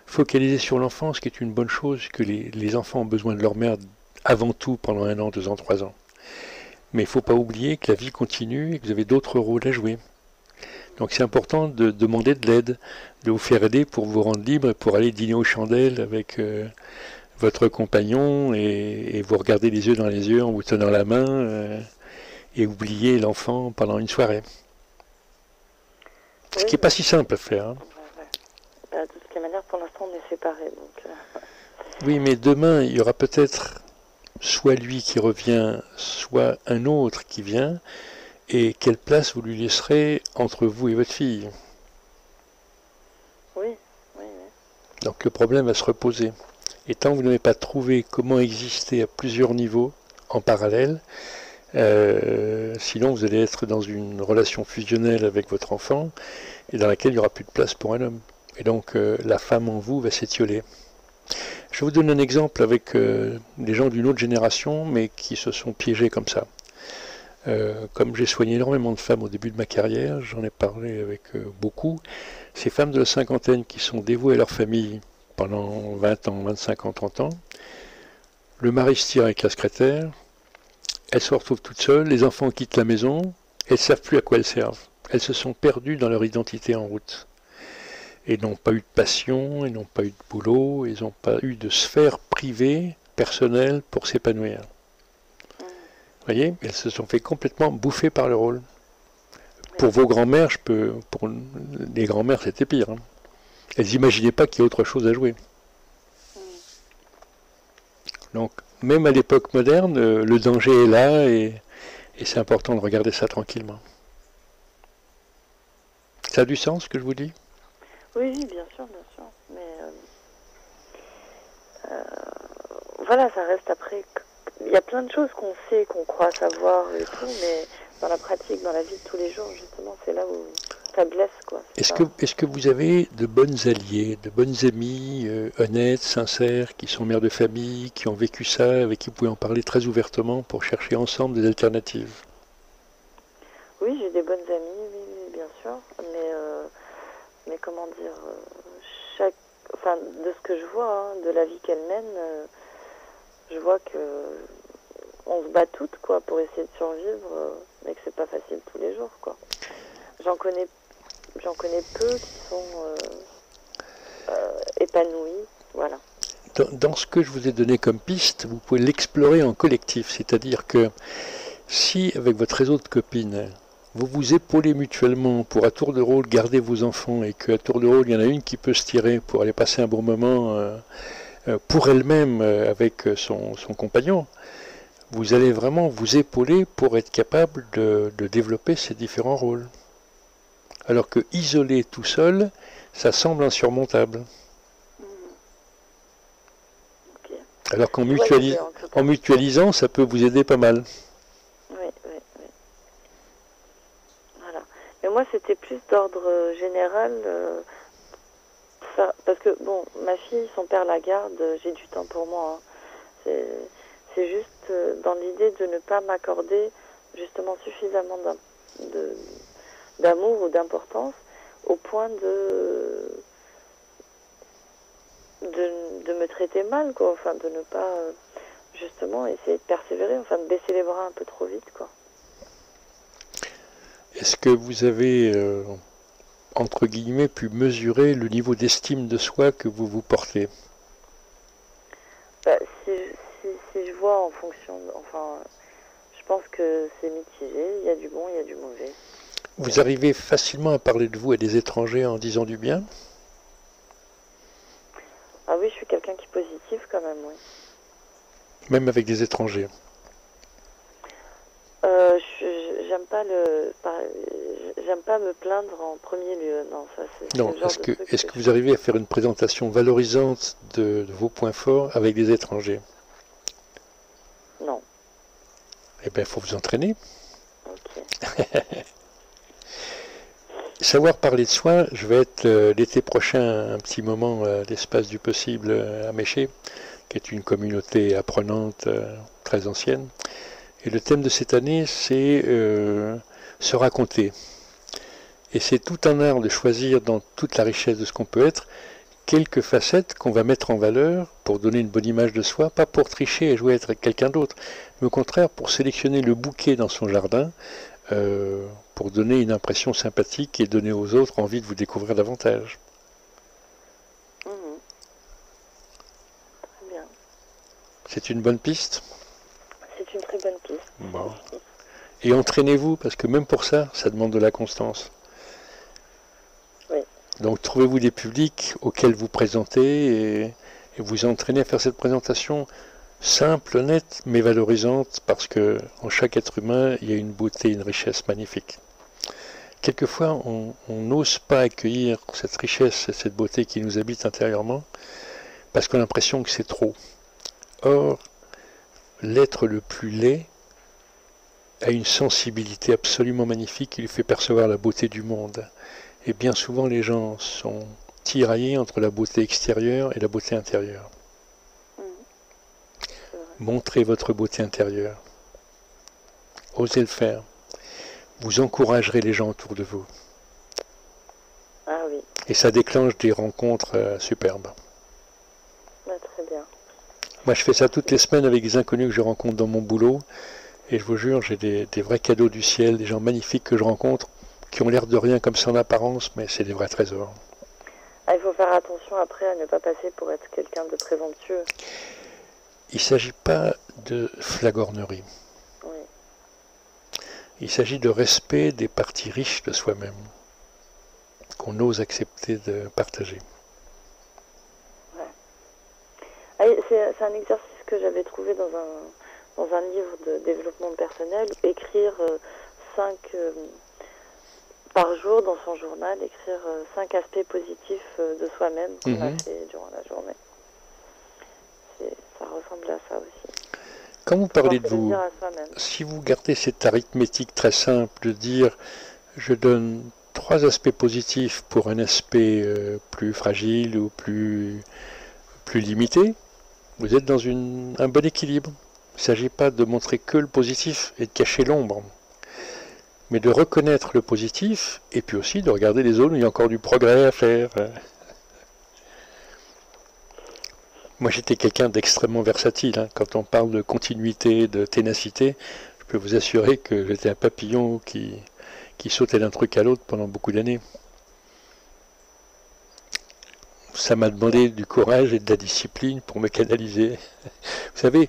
focalisée sur l'enfant, ce qui est une bonne chose, que les enfants ont besoin de leur mère avant tout pendant 1 an, 2 ans, 3 ans. Mais il ne faut pas oublier que la vie continue et que vous avez d'autres rôles à jouer. Donc c'est important de demander de l'aide, de vous faire aider pour vous rendre libre, pour aller dîner aux chandelles avec votre compagnon et vous regarder les yeux dans les yeux en vous tenant la main et oublier l'enfant pendant une soirée. Ce qui n'est pas si simple à faire. Hein. De toutes les manières, pour l'instant, on est séparés. Donc, Oui, mais demain, il y aura peut-être soit lui qui revient, soit un autre qui vient. Et quelle place vous lui laisserez entre vous et votre fille? oui. Donc le problème va se reposer. Et tant que vous n'avez pas trouvé comment exister à plusieurs niveaux en parallèle, sinon vous allez être dans une relation fusionnelle avec votre enfant et dans laquelle il n'y aura plus de place pour un homme. Et donc la femme en vous va s'étioler. Je vous donne un exemple avec des gens d'une autre génération, mais qui se sont piégés comme ça. Comme j'ai soigné énormément de femmes au début de ma carrière, j'en ai parlé avec beaucoup, ces femmes de la cinquantaine qui sont dévouées à leur famille pendant 20 ans, 25 ans, 30 ans, le mari se tire avec la secrétaire, elles se retrouvent toutes seules, les enfants quittent la maison, elles ne savent plus à quoi elles servent. Elles se sont perdues dans leur identité en route. Et n'ont pas eu de passion, elles n'ont pas eu de boulot, elles n'ont pas eu de sphère privée, personnelle pour s'épanouir. Vous voyez, elles se sont fait complètement bouffer par le rôle. Pour vos grands-mères, pour les grands-mères, c'était pire. Hein. Elles n'imaginaient pas qu'il y ait autre chose à jouer. Donc, même à l'époque moderne, le danger est là et c'est important de regarder ça tranquillement. Ça a du sens ce que je vous dis? Oui, bien sûr. Mais voilà, ça reste après. Il y a plein de choses qu'on sait, qu'on croit savoir et tout, mais dans la pratique, dans la vie de tous les jours, justement, c'est là où ça blesse, quoi. Est-ce que vous avez de bonnes alliées, de bonnes amies, honnêtes, sincères, qui sont mères de famille, qui ont vécu ça, avec qui vous pouvez en parler très ouvertement pour chercher ensemble des alternatives? Oui, j'ai des bonnes amies, oui, bien sûr, mais comment dire, enfin, de ce que je vois, hein, de la vie qu'elle mène, je vois que on se bat toutes, quoi, pour essayer de survivre, mais que c'est pas facile tous les jours, quoi. J'en connais peu qui sont épanouis, voilà. Dans ce que je vous ai donné comme piste, vous pouvez l'explorer en collectif, c'est-à-dire que si, avec votre réseau de copines, vous vous épaulez mutuellement pour à tour de rôle garder vos enfants et qu'à tour de rôle, il y en a une qui peut se tirer pour aller passer un bon moment pour elle-même avec son compagnon, vous allez vraiment vous épauler pour être capable de développer ces différents rôles. Alors que isolé tout seul, ça semble insurmontable. Okay. Alors qu'en mutualisant, ça peut vous aider pas mal. Oui. Voilà. Mais moi, c'était plus d'ordre général. Parce que, bon, ma fille, son père la garde, j'ai du temps pour moi. Hein. C'est juste dans l'idée de ne pas m'accorder justement suffisamment d'amour ou d'importance au point de me traiter mal, quoi. Enfin, de ne pas justement essayer de persévérer, enfin de baisser les bras un peu trop vite, quoi. Est-ce que vous avez entre guillemets pu mesurer le niveau d'estime de soi que vous vous portez? Bah, si je vois en fonction enfin, je pense que c'est mitigé, il y a du bon, il y a du mauvais. Vous arrivez facilement à parler de vous à des étrangers en disant du bien? Ah oui, je suis quelqu'un qui est positif quand même, oui. Même avec des étrangers? J'aime pas me plaindre en premier lieu, non, ça c'est... Non, est-ce que vous arrivez à faire une présentation valorisante de vos points forts avec des étrangers? Non. Eh bien, il faut vous entraîner. Ok. Savoir parler de soi, je vais être l'été prochain un petit moment à l'espace du possible à Méché, qui est une communauté apprenante très ancienne. Et le thème de cette année, c'est se raconter. Et c'est tout un art de choisir dans toute la richesse de ce qu'on peut être, quelques facettes qu'on va mettre en valeur pour donner une bonne image de soi, pas pour tricher et jouer à être quelqu'un d'autre, mais au contraire pour sélectionner le bouquet dans son jardin, pour donner une impression sympathique et donner aux autres envie de vous découvrir davantage. Très bien. C'est une bonne piste? C'est une très bonne piste. Bon. Et entraînez-vous, parce que même pour ça, ça demande de la constance. Oui. Donc trouvez-vous des publics auxquels vous présentez et vous entraînez à faire cette présentation simple, honnête, mais valorisante, parce que en chaque être humain, il y a une beauté, une richesse magnifique. Quelquefois, on n'ose pas accueillir cette richesse et cette beauté qui nous habite intérieurement, parce qu'on a l'impression que c'est trop. Or, l'être le plus laid a une sensibilité absolument magnifique qui lui fait percevoir la beauté du monde. Et bien souvent, les gens sont tiraillés entre la beauté extérieure et la beauté intérieure. Montrez votre beauté intérieure. Osez le faire. Vous encouragerez les gens autour de vous. Ah oui. Et ça déclenche des rencontres superbes. Bah, très bien. Moi, je fais ça toutes les semaines avec des inconnus que je rencontre dans mon boulot. Et je vous jure, j'ai des vrais cadeaux du ciel, des gens magnifiques que je rencontre, qui ont l'air de rien comme ça en apparence, mais c'est des vrais trésors. Ah, il faut faire attention après à ne pas passer pour être quelqu'un de présomptueux. Il ne s'agit pas de flagornerie. Oui. Il s'agit de respect des parties riches de soi-même, qu'on ose accepter de partager. Ouais. Ah, c'est un exercice que j'avais trouvé dans un livre de développement personnel, écrire 5 par jour dans son journal, écrire 5 aspects positifs de soi-même qu'on a fait durant la journée. Ça ressemble à ça aussi. Quand vous parlez de vous, si vous gardez cette arithmétique très simple de dire je donne 3 aspects positifs pour un aspect plus fragile ou plus limité, vous êtes dans un bon équilibre. Il ne s'agit pas de montrer que le positif et de cacher l'ombre, mais de reconnaître le positif et puis aussi de regarder les zones où il y a encore du progrès à faire. Moi, j'étais quelqu'un d'extrêmement versatile, hein. Quand on parle de continuité, de ténacité, je peux vous assurer que j'étais un papillon qui sautait d'un truc à l'autre pendant beaucoup d'années. Ça m'a demandé du courage et de la discipline pour me canaliser. Vous savez,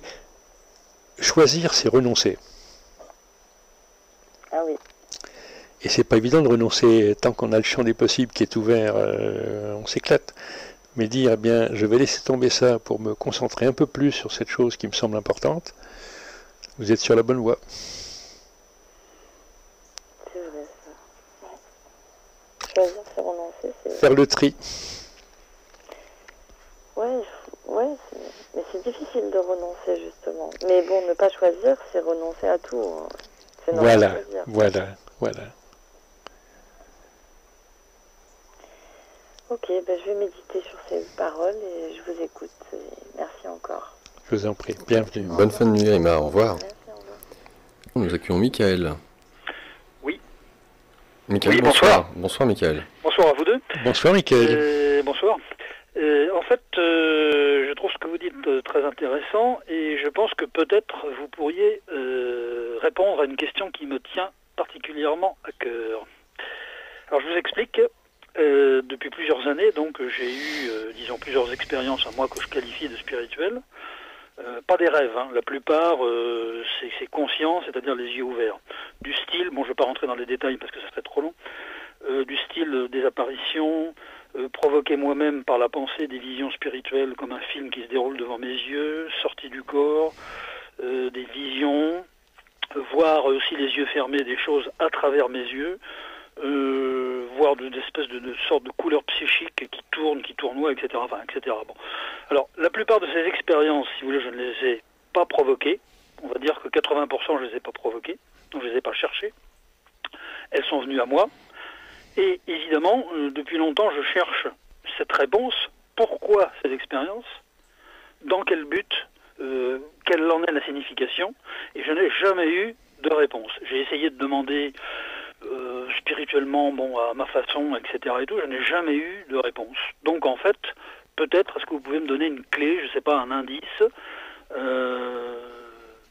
choisir, c'est renoncer. Ah oui. Et c'est pas évident de renoncer tant qu'on a le champ des possibles qui est ouvert, on s'éclate. Mais dire, eh bien, je vais laisser tomber ça pour me concentrer un peu plus sur cette chose qui me semble importante, vous êtes sur la bonne voie. C'est vrai ça. Ouais. Choisir, c'est renoncer, c'est... Faire le tri. Ouais, mais c'est difficile de renoncer justement. Mais bon, ne pas choisir, c'est renoncer à tout, hein. C'est ne rien choisir. Voilà. Ok, ben je vais méditer sur ces paroles et je vous écoute. Et merci encore. Je vous en prie, bienvenue. Bonne fin de nuit, Emma, au revoir. Merci, au revoir. Nous accueillons Michael. Oui. Michael, Oui, bonsoir. Bonsoir, Michael. Bonsoir à vous deux. Bonsoir, Michael. Bonsoir. En fait, je trouve ce que vous dites très intéressant et je pense que peut-être vous pourriez répondre à une question qui me tient particulièrement à cœur. Alors je vous explique. Depuis plusieurs années, donc j'ai eu, disons, plusieurs expériences à moi que je qualifie de spirituelles. Pas des rêves, hein. La plupart, c'est conscient, c'est-à-dire les yeux ouverts. Du style, bon, je ne vais pas rentrer dans les détails parce que ça serait trop long, du style des apparitions, provoqué moi-même par la pensée des visions spirituelles comme un film qui se déroule devant mes yeux, sortie du corps, des visions, voir aussi les yeux fermés des choses à travers mes yeux, voir des espèces de sortes de couleurs psychiques qui tournoient, etc. Enfin, etc. Bon. Alors, la plupart de ces expériences, si vous voulez, je ne les ai pas provoquées. On va dire que 80% je ne les ai pas provoquées, donc je ne les ai pas cherchées. Elles sont venues à moi. Et évidemment, depuis longtemps, je cherche cette réponse. Pourquoi ces expériences? Dans quel but? Quelle en est la signification? Et je n'ai jamais eu de réponse. J'ai essayé de demander spirituellement, bon, à ma façon, etc. et tout, je n'ai jamais eu de réponse. Donc en fait, peut-être, est-ce que vous pouvez me donner une clé, je ne sais pas, un indice,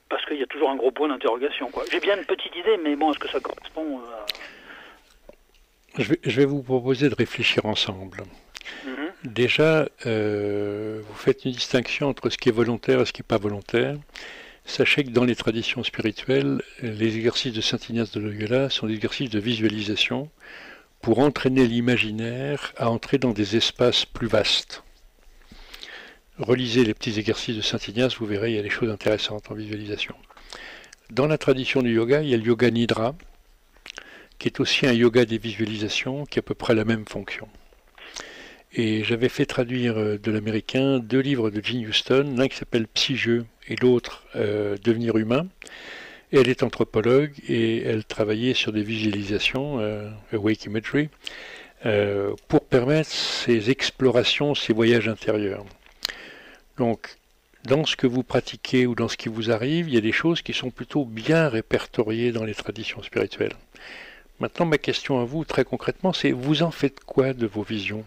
parce qu'il y a toujours un gros point d'interrogation, quoi. J'ai bien une petite idée, mais bon, est-ce que ça correspond à... Je vais vous proposer de réfléchir ensemble. Déjà, vous faites une distinction entre ce qui est volontaire et ce qui n'est pas volontaire. Sachez que dans les traditions spirituelles, les exercices de Saint Ignace de Loyola sont des exercices de visualisation pour entraîner l'imaginaire à entrer dans des espaces plus vastes. Relisez les petits exercices de Saint Ignace, vous verrez, il y a des choses intéressantes en visualisation. Dans la tradition du yoga, il y a le yoga nidra, qui est aussi un yoga des visualisations, qui a à peu près la même fonction. Et j'avais fait traduire de l'américain 2 livres de Jean Houston, l'un qui s'appelle Psy-Jeu et l'autre Devenir humain. Et elle est anthropologue et elle travaillait sur des visualisations, Awake Imagery, pour permettre ces explorations, ces voyages intérieurs. Donc, dans ce que vous pratiquez ou dans ce qui vous arrive, il y a des choses qui sont plutôt bien répertoriées dans les traditions spirituelles. Maintenant, ma question à vous, très concrètement, c'est vous en faites quoi de vos visions?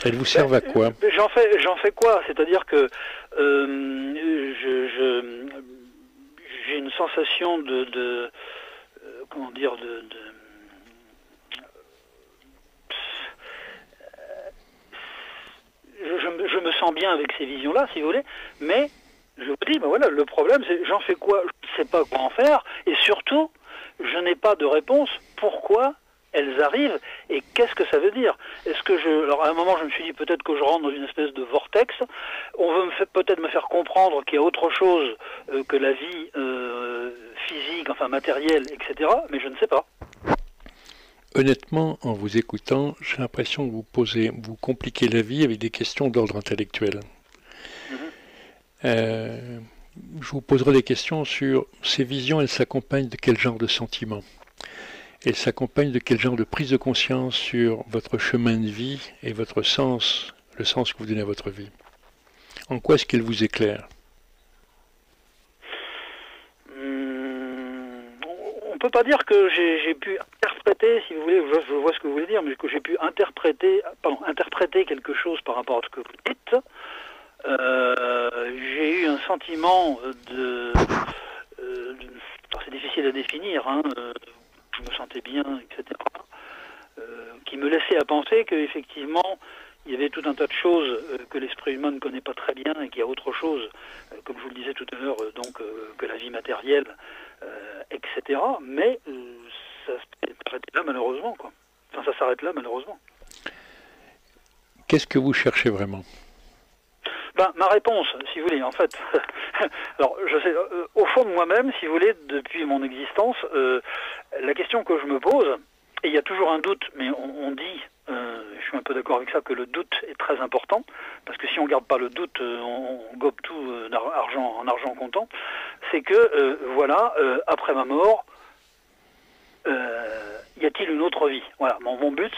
Elles vous servent à quoi? J'en fais quoi? C'est-à-dire que j'ai une sensation comment dire, je me sens bien avec ces visions-là, si vous voulez, mais je vous dis, ben voilà, le problème, c'est j'en fais quoi? Je ne sais pas quoi en faire, et surtout, je n'ai pas de réponse. Pourquoi elles arrivent et qu'est-ce que ça veut dire? Est-ce que alors à un moment je me suis dit peut-être que je rentre dans une espèce de vortex, on veut peut-être me faire comprendre qu'il y a autre chose que la vie physique, enfin matérielle, etc., mais je ne sais pas. Honnêtement, en vous écoutant, j'ai l'impression que vous compliquez la vie avec des questions d'ordre intellectuel. Je vous poserai des questions sur ces visions, elles s'accompagnent de quel genre de sentiments? Elles s'accompagnent de quel genre de prise de conscience sur votre chemin de vie et votre sens, le sens que vous donnez à votre vie? En quoi est-ce qu'elles vous éclairent? On peut pas dire que j'ai pu interpréter, si vous voulez, je vois ce que vous voulez dire, mais que j'ai pu interpréter quelque chose par rapport à ce que vous dites. j'ai eu un sentiment alors c'est difficile à définir, hein, je me sentais bien, etc., qui me laissait à penser qu'effectivement, il y avait tout un tas de choses que l'esprit humain ne connaît pas très bien et qu'il y a autre chose, comme je vous le disais tout à l'heure, que la vie matérielle, etc. Mais ça s'arrête là malheureusement, quoi. Enfin, ça s'arrête là malheureusement. Qu'est-ce que vous cherchez vraiment? Ben, ma réponse, si vous voulez, en fait, alors je sais, au fond de moi-même, si vous voulez, depuis mon existence, la question que je me pose, et il y a toujours un doute, mais on dit, je suis un peu d'accord avec ça, que le doute est très important, parce que si on ne garde pas le doute, on gobe tout en argent comptant, c'est que, voilà, après ma mort, y a-t-il une autre vie? Voilà, mon but,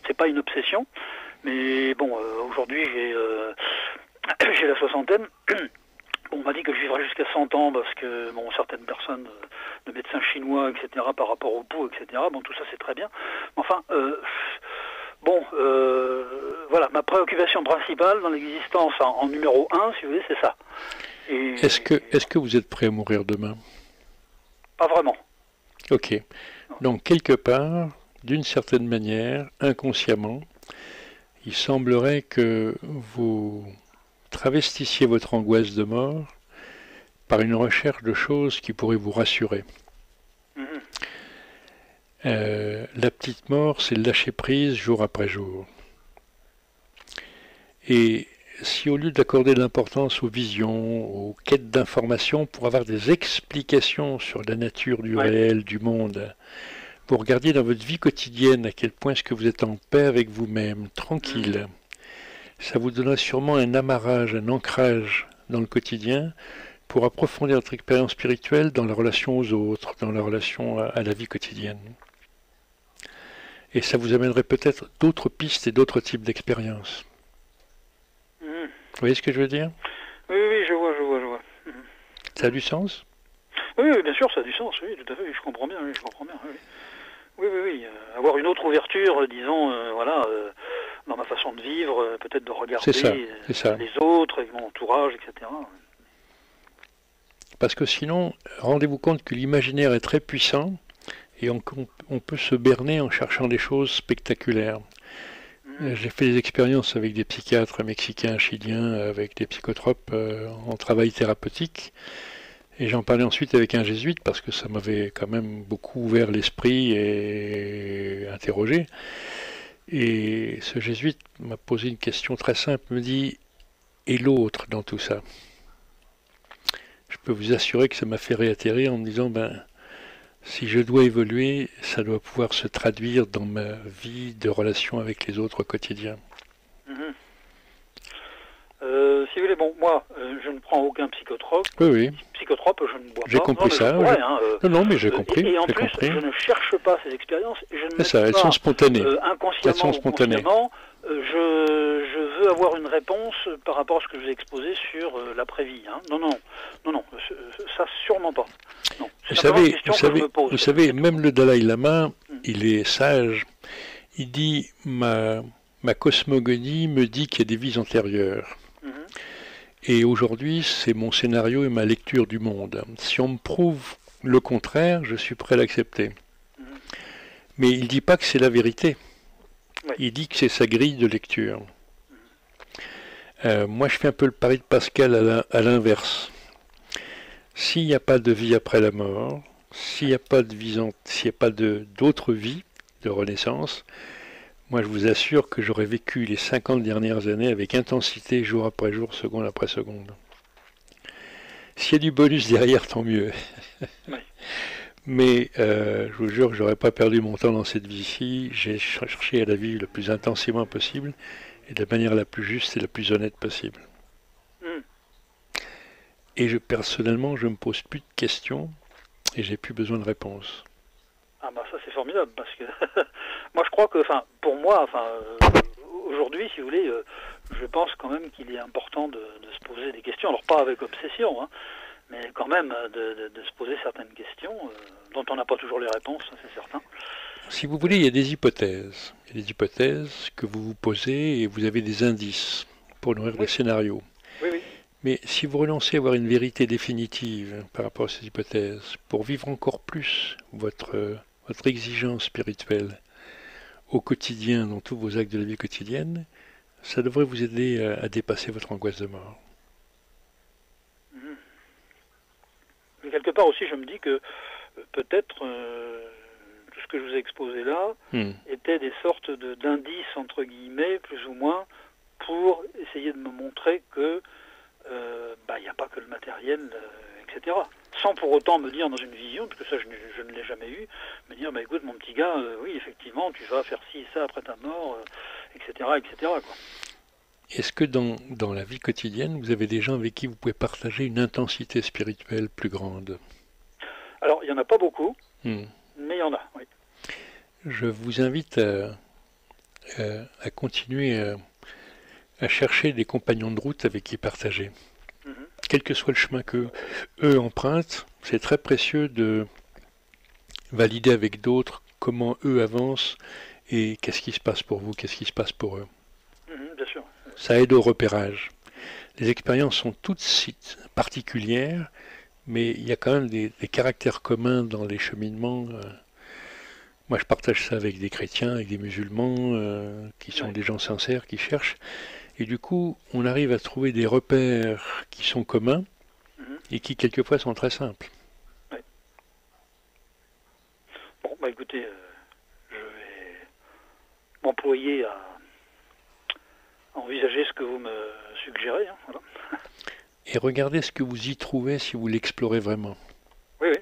c'est pas une obsession, mais bon, aujourd'hui, j'ai la soixantaine. Bon, on m'a dit que je vivrais jusqu'à 100 ans parce que, bon, certaines personnes, de médecins chinois, etc., par rapport au pouls, etc., bon, tout ça, c'est très bien. Enfin, voilà, ma préoccupation principale dans l'existence en numéro 1, si vous voulez, c'est ça. Est-ce que vous êtes prêt à mourir demain? Pas vraiment. Ok. Donc, quelque part, d'une certaine manière, inconsciemment, il semblerait que vous travestissiez votre angoisse de mort par une recherche de choses qui pourraient vous rassurer. La petite mort, c'est le lâcher prise jour après jour. Et si au lieu d'accorder de l'importance aux visions, aux quêtes d'informations pour avoir des explications sur la nature du réel, du monde, vous regardiez dans votre vie quotidienne à quel point est-ce que vous êtes en paix avec vous-même, tranquille, ça vous donnera sûrement un amarrage, un ancrage dans le quotidien pour approfondir votre expérience spirituelle dans la relation aux autres, dans la relation à la vie quotidienne. Et ça vous amènerait peut-être d'autres pistes et d'autres types d'expériences. Vous voyez ce que je veux dire? Oui, je vois. Ça a du sens? Oui, bien sûr, ça a du sens, oui, tout à fait, je comprends bien, oui. Oui. Avoir une autre ouverture, disons, voilà, dans ma façon de vivre, peut-être de regarder les autres, mon entourage, etc. Parce que sinon, rendez-vous compte que l'imaginaire est très puissant et on peut se berner en cherchant des choses spectaculaires. J'ai fait des expériences avec des psychiatres mexicains, chiliens, avec des psychotropes en travail thérapeutique. Et j'en parlais ensuite avec un jésuite parce que ça m'avait quand même beaucoup ouvert l'esprit et interrogé. Et ce jésuite m'a posé une question très simple, me dit « Et l'autre dans tout ça ?» Je peux vous assurer que ça m'a fait réatterrir en me disant si je dois évoluer, ça doit pouvoir se traduire dans ma vie de relation avec les autres au quotidien. Si vous voulez, bon, moi, je ne prends aucun psychotrope. Oui. Psychotrope, je ne bois pas. J'ai compris ça. Non, mais j'ai compris. Et en plus, je ne cherche pas ces expériences. Elles sont spontanées. Inconsciemment ou consciemment, je veux avoir une réponse par rapport à ce que je vous ai exposé sur l'après-vie. Hein. Non, ça sûrement pas. Non. Vous savez, même le Dalai Lama, il est sage. Il dit ma cosmogonie me dit qu'il y a des vies antérieures. Et aujourd'hui, c'est mon scénario et ma lecture du monde. Si on me prouve le contraire, je suis prêt à l'accepter. Mais il ne dit pas que c'est la vérité. Il dit que c'est sa grille de lecture. Moi, je fais un peu le pari de Pascal à l'inverse. S'il n'y a pas de vie après la mort, s'il n'y a pas d'autres vies, de renaissance, moi, je vous assure que j'aurais vécu les 50 dernières années avec intensité, jour après jour, seconde après seconde. S'il y a du bonus derrière, tant mieux. Mais je vous jure que je n'aurais pas perdu mon temps dans cette vie-ci. J'ai cherché à la vivre le plus intensément possible et de la manière la plus juste et la plus honnête possible. Et personnellement, je ne me pose plus de questions et j'ai plus besoin de réponses. Ah ça c'est formidable parce que moi je crois que, pour moi, aujourd'hui, si vous voulez, je pense quand même qu'il est important de se poser des questions, alors pas avec obsession, hein, mais quand même de se poser certaines questions dont on n'a pas toujours les réponses, c'est certain. Si vous voulez, il y a des hypothèses. Il y a des hypothèses que vous vous posez et vous avez des indices pour nourrir des scénarios. Oui. Mais si vous renoncez à avoir une vérité définitive par rapport à ces hypothèses, pour vivre encore plus votre exigence spirituelle au quotidien, dans tous vos actes de la vie quotidienne, ça devrait vous aider à dépasser votre angoisse de mort. Mais quelque part aussi, je me dis que peut-être tout ce que je vous ai exposé là était des sortes d'indices, entre guillemets, plus ou moins, pour essayer de me montrer que il n'y a pas que le matériel, etc. Sans pour autant me dire dans une vision, parce que ça je ne l'ai jamais eu, me dire, écoute mon petit gars, oui effectivement, tu vas faire ci et ça après ta mort, etc. quoi. Est-ce que dans la vie quotidienne, vous avez des gens avec qui vous pouvez partager une intensité spirituelle plus grande? Alors, il n'y en a pas beaucoup, mais il y en a, oui. Je vous invite à continuer à chercher des compagnons de route avec qui partager. Quel que soit le chemin qu'eux empruntent, c'est très précieux de valider avec d'autres comment eux avancent et qu'est-ce qui se passe pour vous, qu'est-ce qui se passe pour eux. Bien sûr. Ça aide au repérage. Les expériences sont toutes particulières, mais il y a quand même des caractères communs dans les cheminements. Moi, je partage ça avec des chrétiens, avec des musulmans, qui sont des gens sincères, qui cherchent. Et du coup, on arrive à trouver des repères qui sont communs et qui, quelquefois, sont très simples. Oui. Bon, écoutez, je vais m'employer à envisager ce que vous me suggérez. Voilà. Et regardez ce que vous y trouvez si vous l'explorez vraiment. Oui.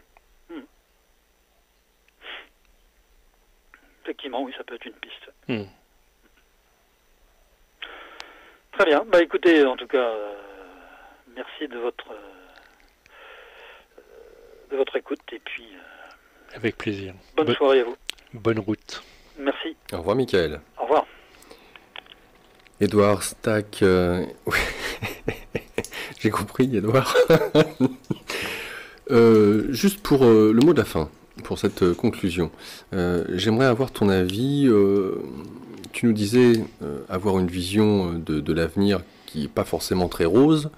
Effectivement, oui, ça peut être une piste. Très bien. Écoutez, en tout cas, merci de votre écoute et puis... avec plaisir. Bonne soirée à vous. Bonne route. Merci. Au revoir, Michael. Au revoir. Édouard Stack... J'ai compris, Édouard. Juste pour le mot de la fin, pour cette conclusion, j'aimerais avoir ton avis. Tu nous disais avoir une vision de l'avenir qui n'est pas forcément très rose,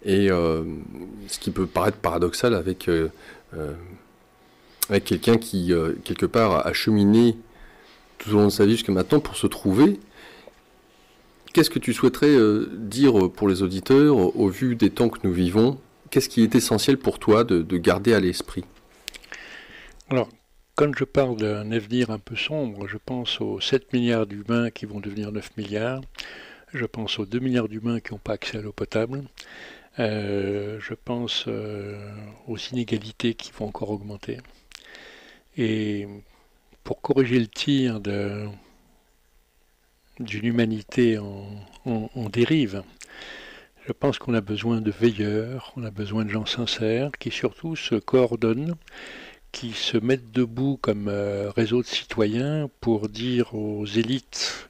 et ce qui peut paraître paradoxal avec quelqu'un qui, quelque part, a cheminé tout au long de sa vie jusqu'à maintenant pour se trouver. Qu'est-ce que tu souhaiterais dire pour les auditeurs au vu des temps que nous vivons? Qu'est-ce qui est essentiel pour toi de garder à l'esprit? Alors, quand je parle d'un avenir un peu sombre, je pense aux 7 milliards d'humains qui vont devenir 9 milliards. Je pense aux 2 milliards d'humains qui n'ont pas accès à l'eau potable. Je pense aux inégalités qui vont encore augmenter. Et pour corriger le tir d'une humanité en dérive, je pense qu'on a besoin de veilleurs, on a besoin de gens sincères qui surtout se coordonnent, qui se mettent debout comme réseau de citoyens pour dire aux élites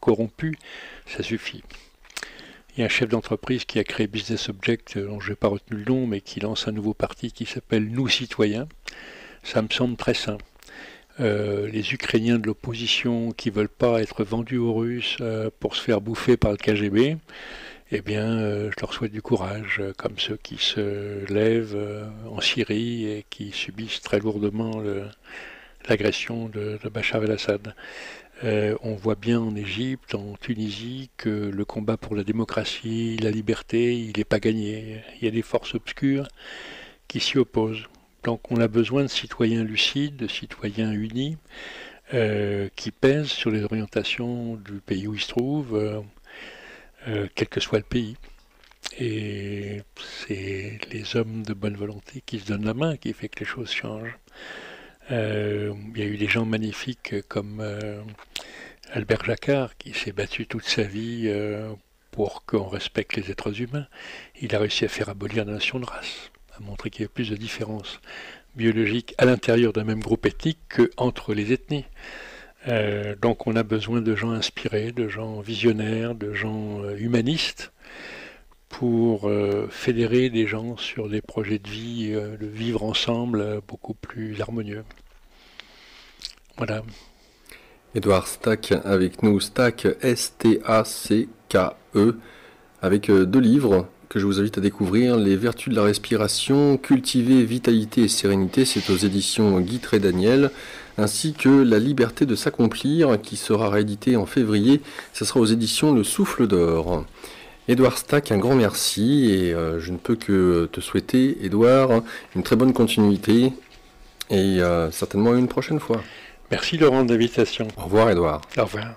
corrompues, ça suffit. Il y a un chef d'entreprise qui a créé Business Object, dont je n'ai pas retenu le nom, mais qui lance un nouveau parti qui s'appelle Nous Citoyens. Ça me semble très sain. Les Ukrainiens de l'opposition qui ne veulent pas être vendus aux Russes pour se faire bouffer par le KGB, eh bien, je leur souhaite du courage, comme ceux qui se lèvent en Syrie et qui subissent très lourdement l'agression de Bachar el-Assad. On voit bien en Égypte, en Tunisie, que le combat pour la démocratie, la liberté, il n'est pas gagné. Il y a des forces obscures qui s'y opposent. Donc on a besoin de citoyens lucides, de citoyens unis, qui pèsent sur les orientations du pays où ils se trouvent, quel que soit le pays. Et c'est les hommes de bonne volonté qui se donnent la main qui fait que les choses changent. Il y a eu des gens magnifiques comme Albert Jacquard qui s'est battu toute sa vie pour qu'on respecte les êtres humains. Il a réussi à faire abolir la notion de race, à montrer qu'il y a plus de différences biologiques à l'intérieur d'un même groupe ethnique qu'entre les ethnies. Donc on a besoin de gens inspirés, de gens visionnaires, de gens humanistes pour fédérer des gens sur des projets de vie, de vivre ensemble beaucoup plus harmonieux. Voilà. Édouard Stack avec nous, Stack, S-T-A-C-K-E, avec 2 livres que je vous invite à découvrir, Les vertus de la respiration, cultiver vitalité et sérénité, c'est aux éditions Guy Trédaniel, ainsi que La liberté de s'accomplir, qui sera réédité en février, ce sera aux éditions Le Souffle d'Or. Édouard Stack, un grand merci, et je ne peux que te souhaiter, Édouard, une très bonne continuité, et certainement une prochaine fois. Merci Laurent de l'invitation. Au revoir Édouard. Au revoir.